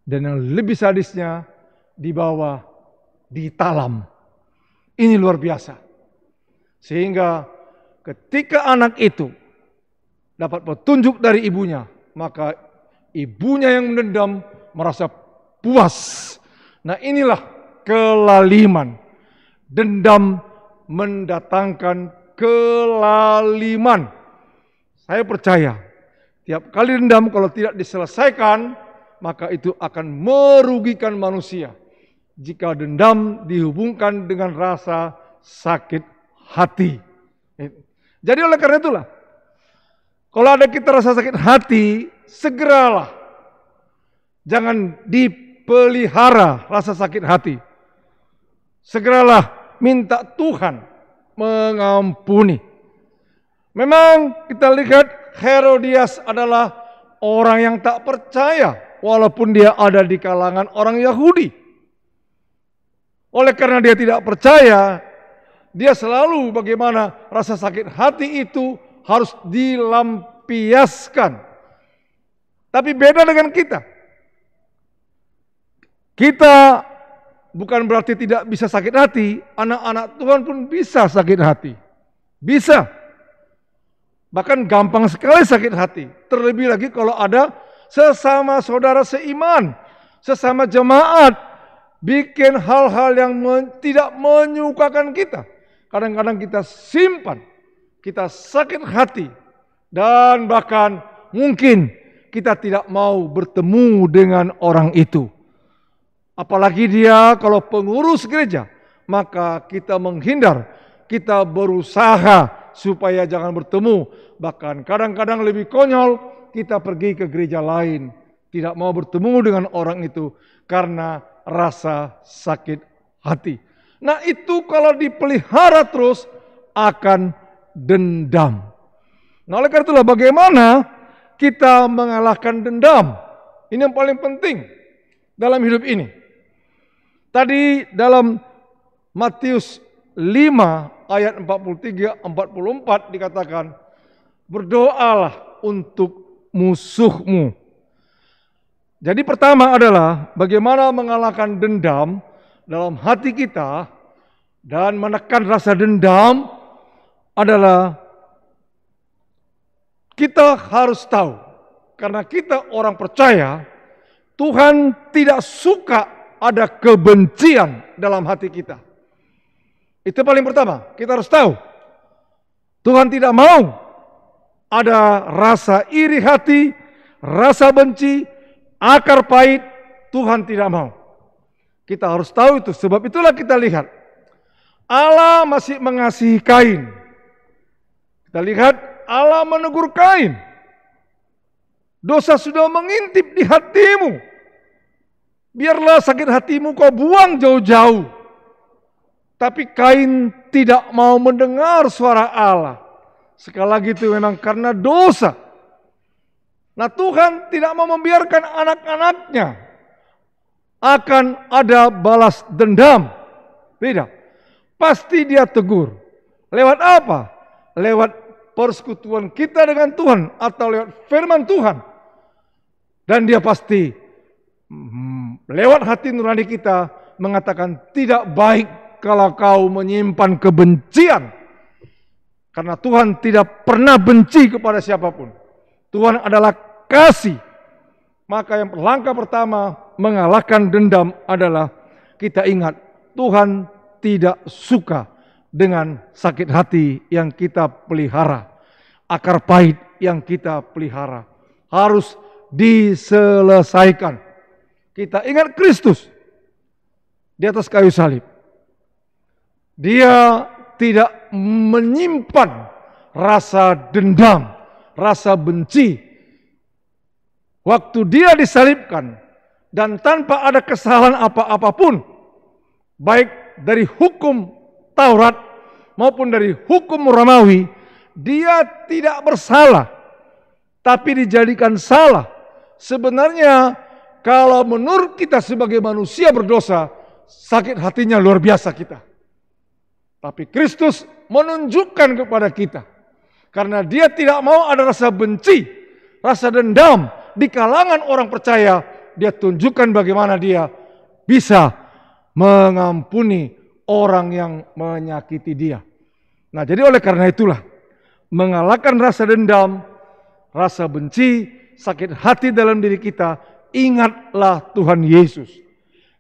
Dan yang lebih sadisnya, dibawa ditalam. Ini luar biasa. Sehingga ketika anak itu dapat petunjuk dari ibunya, maka ibunya yang mendendam merasa puas. Nah, inilah kelaliman. Dendam mendatangkan kelaliman. Saya percaya, tiap kali dendam kalau tidak diselesaikan, maka itu akan merugikan manusia. Jika dendam dihubungkan dengan rasa sakit hati. Jadi oleh karena itulah, kalau ada kita rasa sakit hati, segeralah. Jangan dipelihara rasa sakit hati. Segeralah minta Tuhan mengampuni. Memang kita lihat Herodias adalah orang yang tak percaya, walaupun dia ada di kalangan orang Yahudi. Oleh karena dia tidak percaya, dia selalu bagaimana rasa sakit hati itu harus dilampiaskan. Tapi beda dengan kita. Kita bukan berarti tidak bisa sakit hati, anak-anak Tuhan pun bisa sakit hati. Bisa. Bahkan gampang sekali sakit hati. Terlebih lagi kalau ada sesama saudara seiman, sesama jemaat, bikin hal-hal yang tidak menyukakan kita. Kadang-kadang kita simpan, kita sakit hati, dan bahkan mungkin kita tidak mau bertemu dengan orang itu. Apalagi dia kalau pengurus gereja, maka kita menghindar, kita berusaha supaya jangan bertemu. Bahkan kadang-kadang lebih konyol, kita pergi ke gereja lain, tidak mau bertemu dengan orang itu karena rasa sakit hati. Nah, itu kalau dipelihara terus akan dendam. Nah, oleh karena itulah bagaimana kita mengalahkan dendam. Ini yang paling penting dalam hidup ini. Tadi dalam Matius 5 ayat 43-44 dikatakan, berdoalah untuk musuhmu. Jadi pertama adalah bagaimana mengalahkan dendam dalam hati kita, dan menekan rasa dendam adalah kita harus tahu, karena kita orang percaya, Tuhan tidak suka ada kebencian dalam hati kita. Itu paling pertama, kita harus tahu. Tuhan tidak mau ada rasa iri hati, rasa benci, akar pahit. Tuhan tidak mau. Kita harus tahu itu, sebab itulah kita lihat Allah masih mengasihi Kain. Kita lihat Allah menegur Kain. Dosa sudah mengintip di hatimu. Biarlah sakit hatimu kau buang jauh-jauh. Tapi Kain tidak mau mendengar suara Allah. Sekali lagi itu memang karena dosa. Nah, Tuhan tidak mau membiarkan anak-anaknya akan ada balas dendam. Tidak. Pasti dia tegur. Lewat apa? Lewat persekutuan kita dengan Tuhan atau lewat firman Tuhan. Dan dia pasti lewat hati nurani kita mengatakan tidak baik kalau kau menyimpan kebencian. Karena Tuhan tidak pernah benci kepada siapapun. Tuhan adalah kasih. Maka yang langkah pertama mengalahkan dendam adalah kita ingat Tuhan tidak suka dengan sakit hati yang kita pelihara. Akar pahit yang kita pelihara harus diselesaikan. Kita ingat Kristus di atas kayu salib. Dia tidak menyimpan rasa dendam, rasa benci. Waktu dia disalibkan dan tanpa ada kesalahan apa-apapun, baik dari hukum Taurat maupun dari hukum Romawi, dia tidak bersalah, tapi dijadikan salah. Sebenarnya kalau menurut kita sebagai manusia berdosa, sakit hatinya luar biasa kita. Tapi Kristus menunjukkan kepada kita, karena dia tidak mau ada rasa benci, rasa dendam di kalangan orang percaya, dia tunjukkan bagaimana dia bisa mengampuni orang yang menyakiti dia. Nah, jadi oleh karena itulah, mengalahkan rasa dendam, rasa benci, sakit hati dalam diri kita, ingatlah Tuhan Yesus.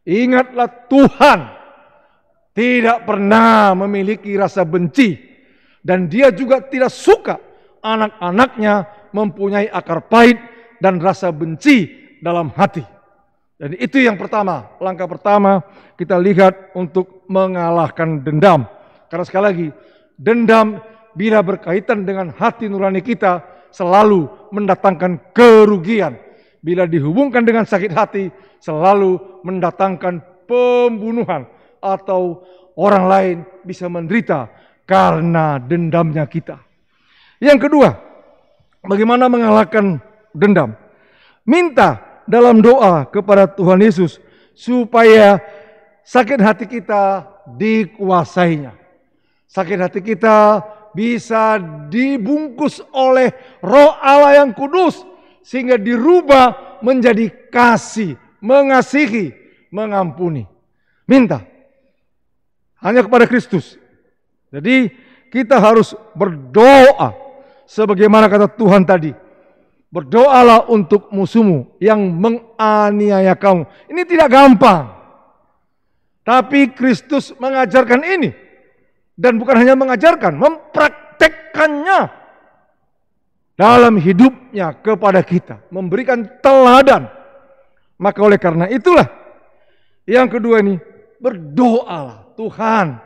Ingatlah Tuhan tidak pernah memiliki rasa benci, dan dia juga tidak suka anak-anaknya mempunyai akar pahit dan rasa benci dalam hati. Dan itu yang pertama, langkah pertama kita lihat untuk mengalahkan dendam. Karena sekali lagi, dendam bila berkaitan dengan hati nurani kita selalu mendatangkan kerugian. Bila dihubungkan dengan sakit hati selalu mendatangkan pembunuhan, atau orang lain bisa menderita karena dendamnya kita. Yang kedua, bagaimana mengalahkan dendam? Minta dalam doa kepada Tuhan Yesus supaya sakit hati kita dikuasainya. Sakit hati kita bisa dibungkus oleh Roh Allah yang kudus sehingga dirubah menjadi kasih, mengasihi, mengampuni. Minta hanya kepada Kristus. Jadi kita harus berdoa sebagaimana kata Tuhan tadi. Berdoalah untuk musuhmu yang menganiaya kamu. Ini tidak gampang. Tapi Kristus mengajarkan ini. Dan bukan hanya mengajarkan, mempraktekkannya dalam hidupnya kepada kita. Memberikan teladan. Maka oleh karena itulah, yang kedua ini, berdoalah. Tuhan,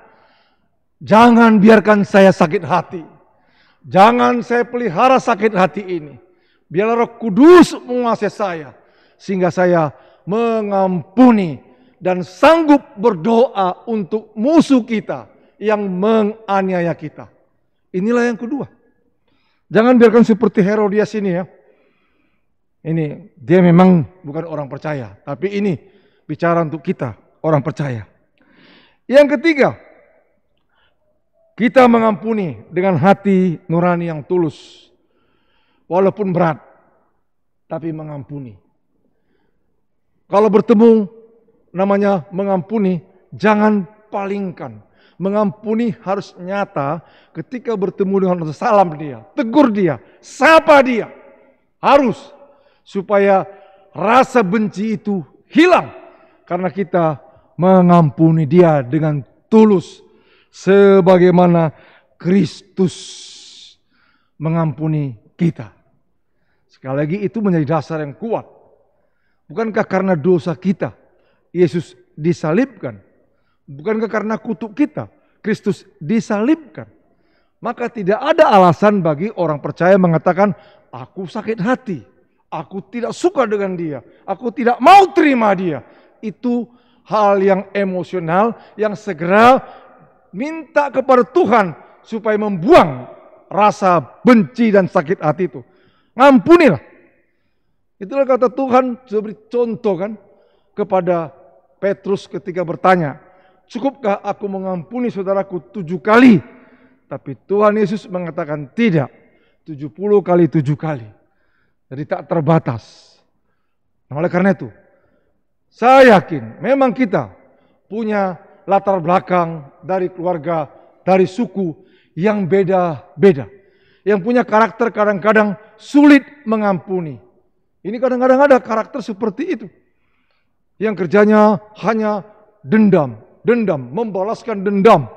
jangan biarkan saya sakit hati. Jangan saya pelihara sakit hati ini. Biarlah Roh Kudus menguasai saya, sehingga saya mengampuni dan sanggup berdoa untuk musuh kita yang menganiaya kita. Inilah yang kedua. Jangan biarkan seperti Herodias ini ya. Ini dia memang bukan orang percaya, tapi ini bicara untuk kita, orang percaya. Yang ketiga, kita mengampuni dengan hati nurani yang tulus. Walaupun berat, tapi mengampuni. Kalau bertemu, namanya mengampuni, jangan palingkan. Mengampuni harus nyata ketika bertemu dengan salam dia, tegur dia, sapa dia. Harus, supaya rasa benci itu hilang. Karena kita mengampuni dia dengan tulus. Sebagaimana Kristus mengampuni kita. Sekali lagi itu menjadi dasar yang kuat. Bukankah karena dosa kita Yesus disalibkan? Bukankah karena kutuk kita Kristus disalibkan? Maka tidak ada alasan bagi orang percaya mengatakan, aku sakit hati, aku tidak suka dengan dia, aku tidak mau terima dia. Itu hal yang emosional yang segera minta kepada Tuhan supaya membuang rasa benci dan sakit hati itu. Ngampunilah. Itulah kata Tuhan, seperti contoh kan kepada Petrus ketika bertanya, cukupkah aku mengampuni saudaraku 7 kali? Tapi Tuhan Yesus mengatakan tidak, 70 kali 7 kali. Jadi tak terbatas. Nah, oleh karena itu, saya yakin memang kita punya latar belakang dari keluarga, dari suku yang beda-beda. Yang punya karakter kadang-kadang sulit mengampuni. Ini kadang-kadang ada karakter seperti itu. Yang kerjanya hanya dendam, membalaskan dendam.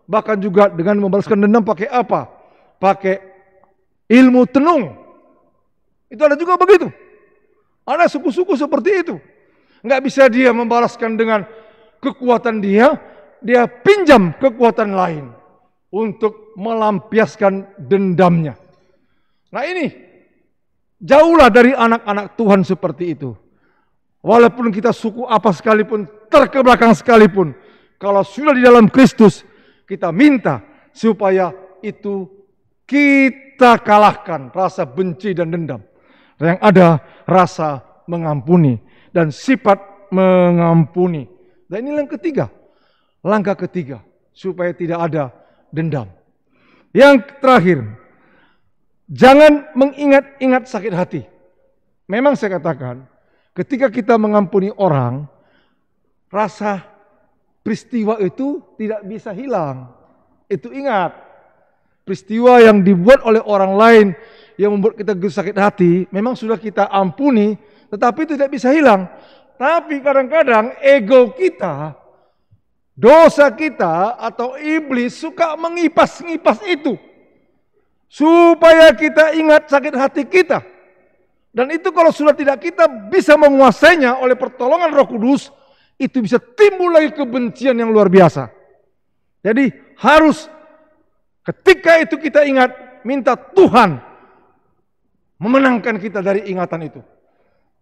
Bahkan juga dengan membalaskan dendam pakai apa? Pakai ilmu tenung. Itu ada juga begitu. Ada suku-suku seperti itu. Nggak bisa dia membalaskan dengan kekuatan dia pinjam kekuatan lain untuk melampiaskan dendamnya. Nah ini, jauhlah dari anak-anak Tuhan seperti itu. Walaupun kita suku apa sekalipun, terkebelakang sekalipun, kalau sudah di dalam Kristus, kita minta supaya itu kita kalahkan rasa benci dan dendam. Yang ada rasa mengampuni dan sifat mengampuni. Dan ini yang ketiga, langkah ketiga, supaya tidak ada dendam. Yang terakhir, jangan mengingat-ingat sakit hati. Memang saya katakan, ketika kita mengampuni orang, rasa peristiwa itu tidak bisa hilang. Itu ingat, peristiwa yang dibuat oleh orang lain yang membuat kita sakit hati, memang sudah kita ampuni, tetapi tidak bisa hilang. Tapi kadang-kadang ego kita, dosa kita atau iblis suka mengipas-ngipas itu. Supaya kita ingat sakit hati kita. Dan itu kalau sudah tidak kita bisa menguasainya oleh pertolongan Roh Kudus, itu bisa timbul lagi kebencian yang luar biasa. Jadi harus ketika itu kita ingat, minta Tuhan memenangkan kita dari ingatan itu.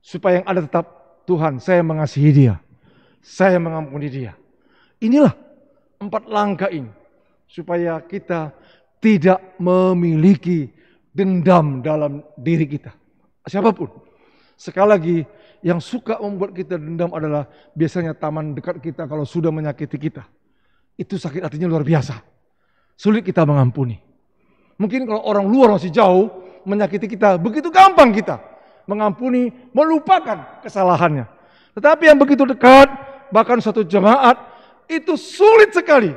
Supaya yang ada tetap, Tuhan, saya mengasihi dia, saya mengampuni dia. Inilah 4 langkah ini, supaya kita tidak memiliki dendam dalam diri kita. Siapapun. Sekali lagi, yang suka membuat kita dendam adalah biasanya teman dekat kita kalau sudah menyakiti kita. Itu sakit hatinya luar biasa. Sulit kita mengampuni. Mungkin kalau orang luar masih jauh menyakiti kita, begitu gampang kita mengampuni, melupakan kesalahannya. Tetapi yang begitu dekat, bahkan satu jemaat, itu sulit sekali.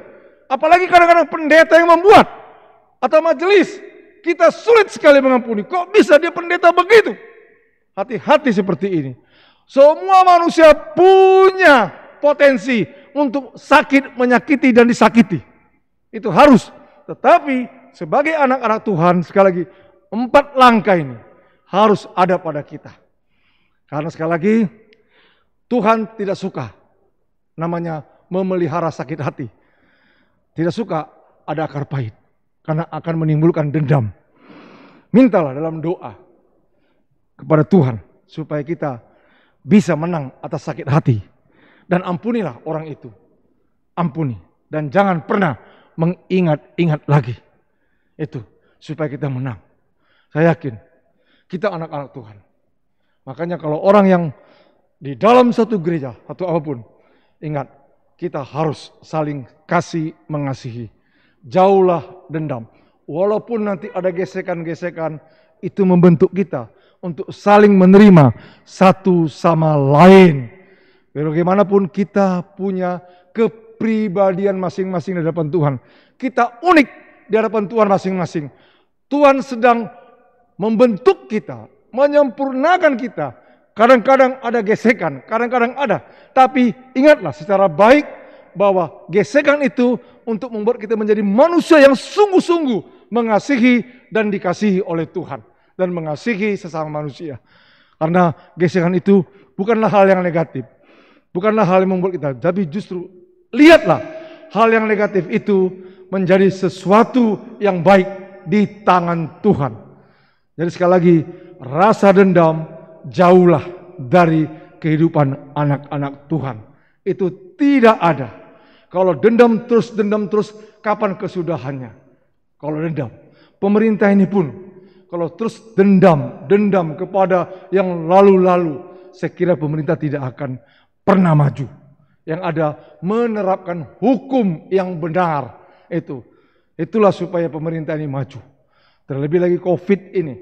Apalagi kadang-kadang pendeta yang membuat, atau majelis, kita sulit sekali mengampuni. Kok bisa dia pendeta begitu? Hati-hati seperti ini. Semua manusia punya potensi untuk sakit, menyakiti, dan disakiti. Itu harus. Tetapi sebagai anak-anak Tuhan, sekali lagi, 4 langkah ini harus ada pada kita. Karena sekali lagi, Tuhan tidak suka namanya memelihara sakit hati. Tidak suka ada akar pahit. Karena akan menimbulkan dendam. Mintalah dalam doa kepada Tuhan supaya kita bisa menang atas sakit hati. Dan ampunilah orang itu. Ampuni. Dan jangan pernah mengingat-ingat lagi. Itu supaya kita menang. Saya yakin kita anak-anak Tuhan. Makanya kalau orang yang di dalam satu gereja atau apapun, ingat, kita harus saling kasih mengasihi. Jauhlah dendam. Walaupun nanti ada gesekan-gesekan, itu membentuk kita untuk saling menerima satu sama lain. Bagaimanapun kita punya kepribadian masing-masing di hadapan Tuhan. Kita unik di hadapan Tuhan masing-masing. Tuhan sedang membentuk kita, menyempurnakan kita. Kadang-kadang ada gesekan, kadang-kadang ada. Tapi ingatlah secara baik bahwa gesekan itu untuk membuat kita menjadi manusia yang sungguh-sungguh mengasihi dan dikasihi oleh Tuhan. Dan mengasihi sesama manusia. Karena gesekan itu bukanlah hal yang negatif. Bukanlah hal yang membuat kita. Tapi justru lihatlah hal yang negatif itu menjadi sesuatu yang baik di tangan Tuhan. Jadi sekali lagi, rasa dendam jauhlah dari kehidupan anak-anak Tuhan. Itu tidak ada. Kalau dendam terus, kapan kesudahannya? Kalau dendam. Pemerintah ini pun, kalau terus dendam kepada yang lalu-lalu, saya kira pemerintah tidak akan pernah maju. Yang ada menerapkan hukum yang benar. Itulah supaya pemerintah ini maju. Terlebih lagi COVID ini.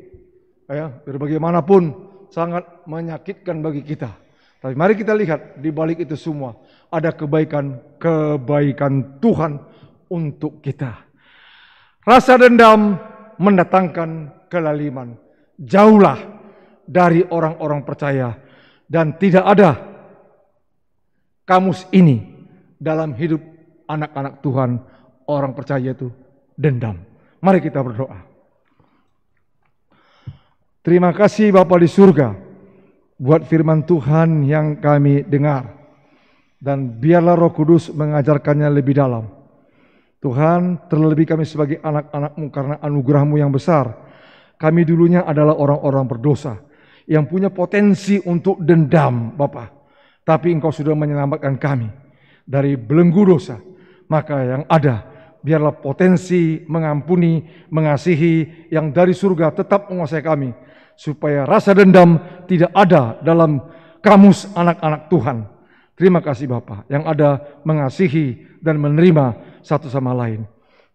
Ya, bagaimanapun sangat menyakitkan bagi kita. Tapi mari kita lihat di balik itu semua ada kebaikan Tuhan untuk kita. Rasa dendam mendatangkan kelaliman. Jauhlah dari orang-orang percaya dan tidak ada kamus ini dalam hidup anak-anak Tuhan, orang percaya itu dendam. Mari kita berdoa. Terima kasih Bapa di surga buat firman Tuhan yang kami dengar. Dan biarlah Roh Kudus mengajarkannya lebih dalam. Tuhan, terlebih kami sebagai anak-anak-Mu karena anugerah-Mu yang besar. Kami dulunya adalah orang-orang berdosa yang punya potensi untuk dendam, Bapa. Tapi Engkau sudah menyelamatkan kami dari belenggu dosa. Maka yang ada, biarlah potensi mengampuni, mengasihi yang dari surga tetap menguasai kami. Supaya rasa dendam tidak ada dalam kamus anak-anak Tuhan. Terima kasih Bapa yang ada mengasihi dan menerima satu sama lain.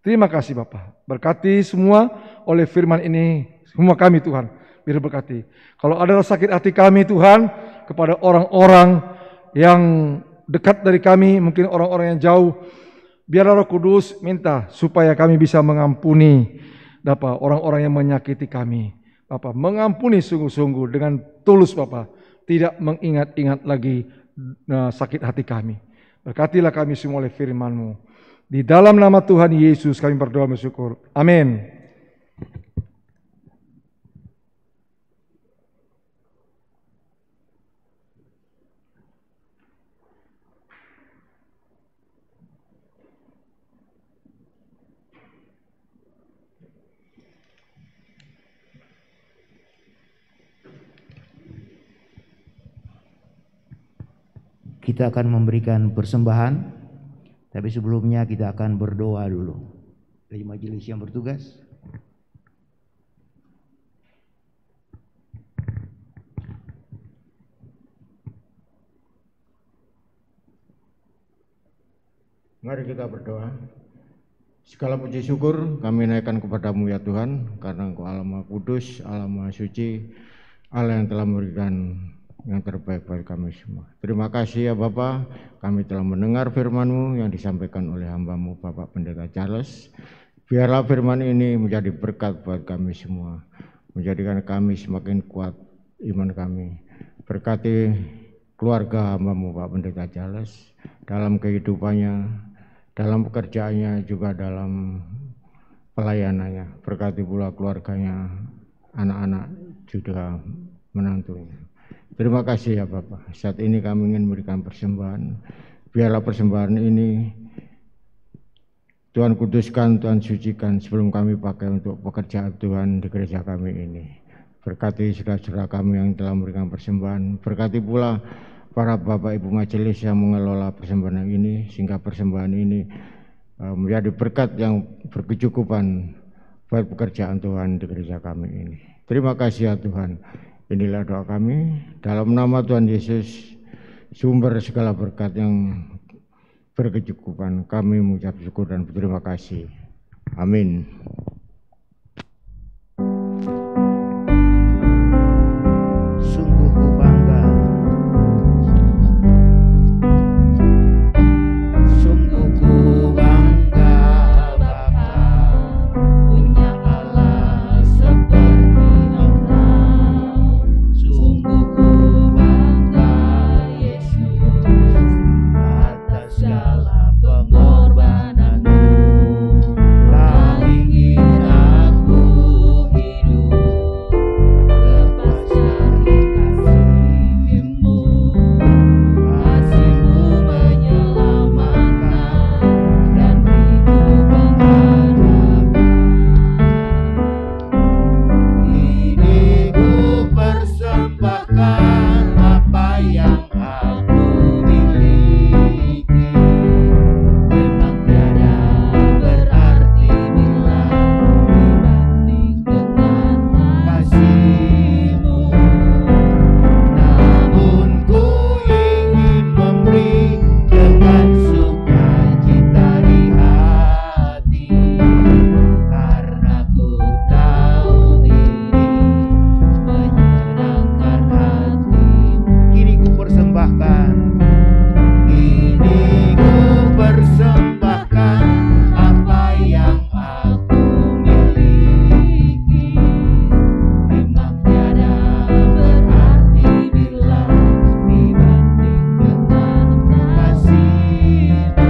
Terima kasih Bapa. Berkati semua oleh firman ini, semua kami Tuhan, biar berkati. Kalau ada sakit hati kami Tuhan, kepada orang-orang yang dekat dari kami, mungkin orang-orang yang jauh, biarlah Roh Kudus minta supaya kami bisa mengampuni Bapa, orang-orang yang menyakiti kami. Bapa, mengampuni sungguh-sungguh dengan tulus Bapa, tidak mengingat-ingat lagi sakit hati kami. Berkatilah kami semua oleh firman-Mu. Di dalam nama Tuhan Yesus kami berdoa bersyukur. Amin. Kita akan memberikan persembahan, tapi sebelumnya kita akan berdoa dulu. Dari majelis yang bertugas. Mari kita berdoa. Segala puji syukur kami naikkan kepada-Mu ya Tuhan, karena Engkau Allah Maha Kudus, Allah Maha Suci, Allah yang telah memberikan yang terbaik bagi kami semua. Terima kasih ya Bapa, kami telah mendengar firman-Mu yang disampaikan oleh hamba-Mu Bapak Pendeta Charles. Biarlah firman ini menjadi berkat buat kami semua, menjadikan kami semakin kuat iman kami. Berkati keluarga hamba-Mu Bapak Pendeta Charles dalam kehidupannya, dalam pekerjaannya, juga dalam pelayanannya. Berkati pula keluarganya, anak-anak juga menantunya. Terima kasih ya Bapak. Saat ini kami ingin memberikan persembahan. Biarlah persembahan ini Tuhan kuduskan, Tuhan sucikan sebelum kami pakai untuk pekerjaan Tuhan di gereja kami ini. Berkati saudara-saudara kami yang telah memberikan persembahan. Berkati pula para Bapak Ibu majelis yang mengelola persembahan ini, sehingga persembahan ini menjadi berkat yang berkecukupan buat pekerjaan Tuhan di gereja kami ini. Terima kasih ya Tuhan. Inilah doa kami dalam nama Tuhan Yesus, sumber segala berkat yang berkecukupan. Kami mengucap syukur dan berterima kasih. Amin. Sungguh ku bangga, sungguh ku bangga Bapa punya Allah seperti Engkau. Sungguh ku bangga Yesus atas segala pengorbananmu. Tak ingin aku hidup lepas dari kasih-Mu. Kasih-Mu menyelamatkan dan beriku pengharapan. Ini ku persembahkan apa yang aku miliki. Memang tiada berarti bila dibanding dengan kasih-Mu. Namun ku ingin memberi dengan sukacita di hati, karena ku tahu ini menyenangkan hati-Mu. Kini ku persembahkan, kini ku persembahkan apa yang aku miliki. Memang tiada berarti bila dibanding dengan kasih-Mu.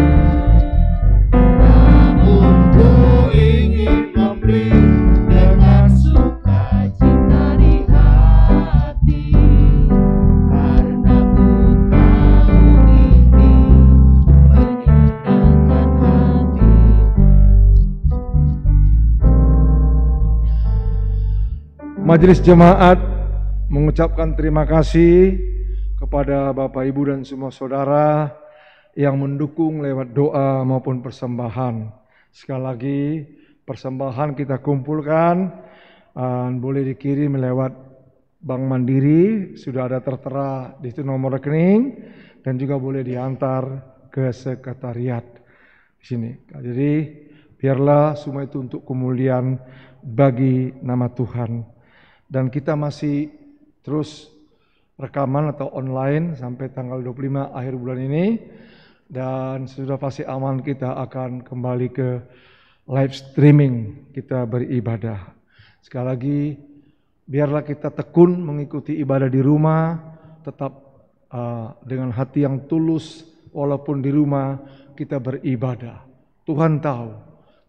Namun ku ingin memberi dengan sukacita di hati, karena ku tahu ini menyenangkan hati. Majelis jemaat mengucapkan terima kasih kepada Bapak Ibu dan semua saudara yang mendukung lewat doa maupun persembahan. Sekali lagi persembahan kita kumpulkan dan boleh dikirim lewat Bank Mandiri, sudah ada tertera di situ nomor rekening, dan juga boleh diantar ke sekretariat. di sini. Jadi biarlah semua itu untuk kemuliaan bagi nama Tuhan. Dan kita masih terus rekaman atau online sampai tanggal 25 akhir bulan ini. Dan sudah pasti aman, kita akan kembali ke live streaming, kita beribadah. Sekali lagi, biarlah kita tekun mengikuti ibadah di rumah, tetap dengan hati yang tulus, walaupun di rumah kita beribadah. Tuhan tahu,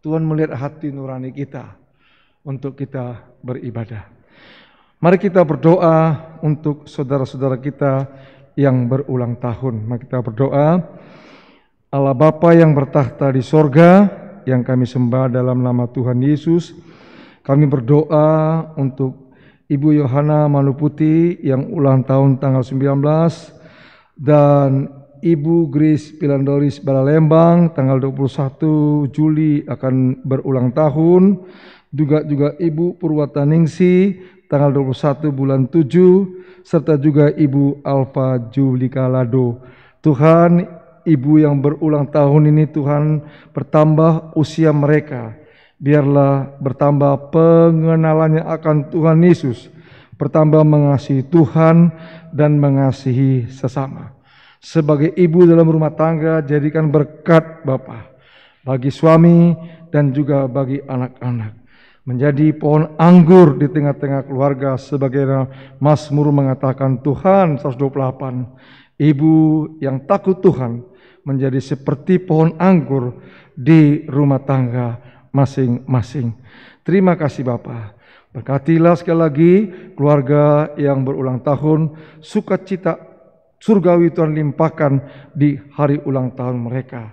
Tuhan melihat hati nurani kita untuk kita beribadah. Mari kita berdoa untuk saudara-saudara kita yang berulang tahun. Mari kita berdoa. Allah Bapa yang bertahta di sorga, yang kami sembah dalam nama Tuhan Yesus, kami berdoa untuk Ibu Yohana Manuputi yang ulang tahun tanggal 19 dan Ibu Grace Pilandoris Balalembang tanggal 21 Juli akan berulang tahun. Juga Ibu Purwataningsi tanggal 21 bulan 7, serta juga Ibu Alfa Julika Lado. Tuhan, Ibu yang berulang tahun ini Tuhan bertambah usia mereka. Biarlah bertambah pengenalannya akan Tuhan Yesus, bertambah mengasihi Tuhan dan mengasihi sesama. Sebagai ibu dalam rumah tangga, jadikan berkat Bapa bagi suami dan juga bagi anak-anak. Menjadi pohon anggur di tengah-tengah keluarga, sebagaimana Mazmur mengatakan, Tuhan 128, ibu yang takut Tuhan menjadi seperti pohon anggur di rumah tangga masing-masing. Terima kasih Bapa. Berkatilah sekali lagi keluarga yang berulang tahun, sukacita surgawi Tuhan limpahkan di hari ulang tahun mereka.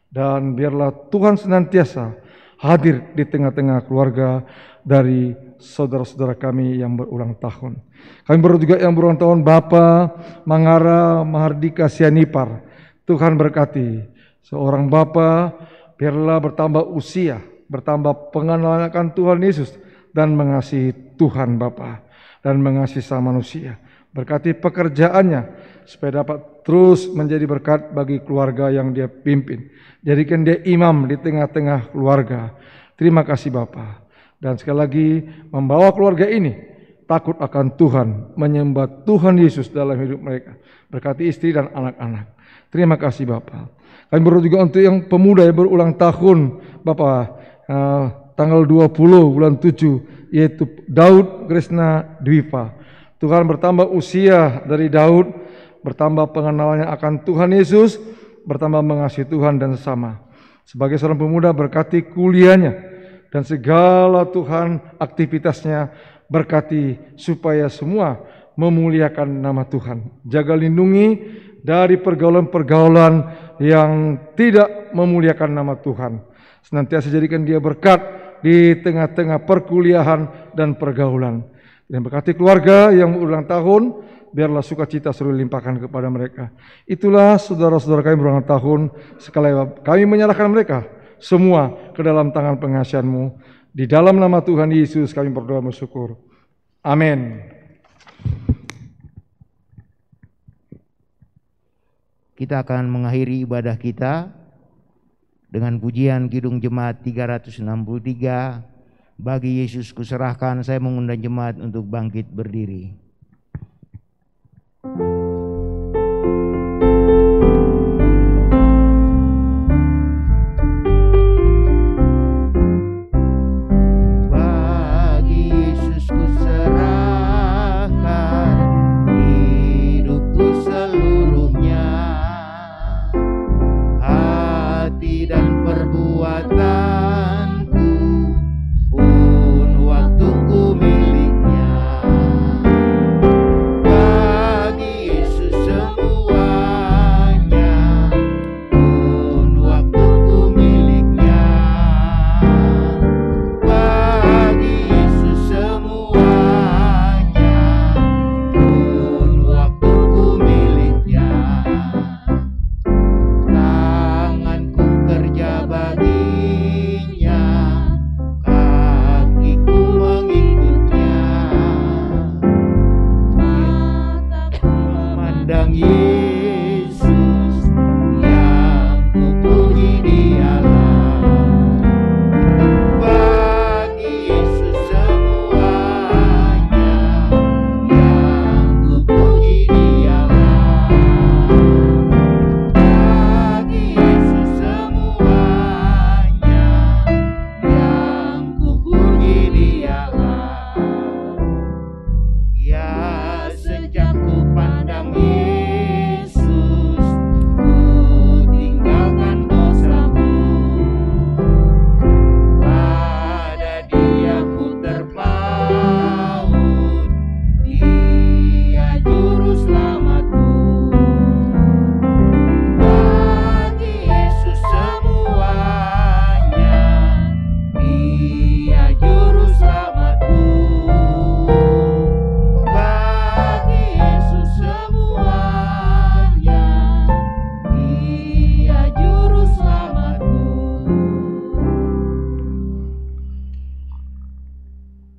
Dan biarlah Tuhan senantiasa hadir di tengah-tengah keluarga dari saudara-saudara kami yang berulang tahun. Kami berdoa juga yang berulang tahun Bapa Mangara Mahardika Sianipar. Tuhan berkati seorang Bapa, biarlah bertambah usia, bertambah pengenalan akan Tuhan Yesus dan mengasihi Tuhan Bapa dan mengasihi sama manusia. Berkati pekerjaannya supaya dapat terus menjadi berkat bagi keluarga yang dia pimpin. Jadikan dia imam di tengah-tengah keluarga. Terima kasih Bapa. Dan sekali lagi membawa keluarga ini takut akan Tuhan, menyembah Tuhan Yesus dalam hidup mereka. Berkati istri dan anak-anak. Terima kasih Bapa. Kami berdoa juga untuk yang pemuda yang berulang tahun Bapa, tanggal 20 bulan 7, yaitu Daud Kresna Dwipa. Tuhan bertambah usia dari Daud, bertambah pengenalannya akan Tuhan Yesus, bertambah mengasihi Tuhan dan sesama. Sebagai seorang pemuda, berkati kuliahnya dan segala Tuhan aktivitasnya, berkati supaya semua memuliakan nama Tuhan. Jaga lindungi dari pergaulan-pergaulan yang tidak memuliakan nama Tuhan. Senantiasa jadikan dia berkat di tengah-tengah perkuliahan dan pergaulan. Dan berkati keluarga yang berulang tahun, biarlah sukacita selalu limpahkan kepada mereka. Itulah saudara-saudara kami berulang tahun, sekali kami menyerahkan mereka semua ke dalam tangan pengasihan-Mu. Di dalam nama Tuhan Yesus kami berdoa bersyukur. Amin. Kita akan mengakhiri ibadah kita dengan pujian Kidung Jemaat 363. Bagi Yesus kuserahkan. Saya mengundang jemaat untuk bangkit berdiri. Bagi Yesus kuserahkan hidupku seluruhnya, hati dan perbuatanku pun waktuku miliknya. Bagi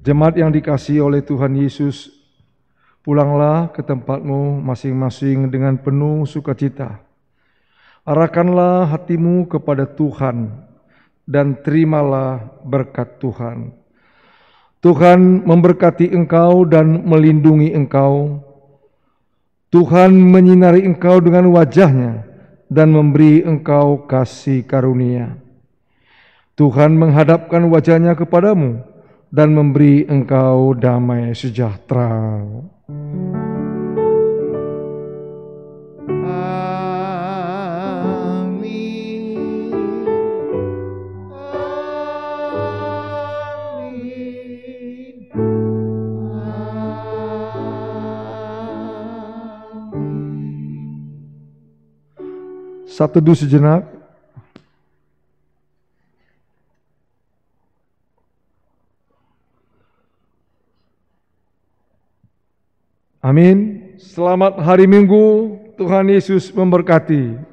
Jemaat yang dikasihi oleh Tuhan Yesus, pulanglah ke tempatmu masing-masing dengan penuh sukacita. Arahkanlah hatimu kepada Tuhan dan terimalah berkat Tuhan. Tuhan memberkati engkau dan melindungi engkau. Tuhan menyinari engkau dengan wajah-Nya dan memberi engkau kasih karunia. Tuhan menghadapkan wajah-Nya kepadamu dan memberi engkau damai sejahtera. Satu teduh sejenak. Amin. Selamat hari Minggu. Tuhan Yesus memberkati.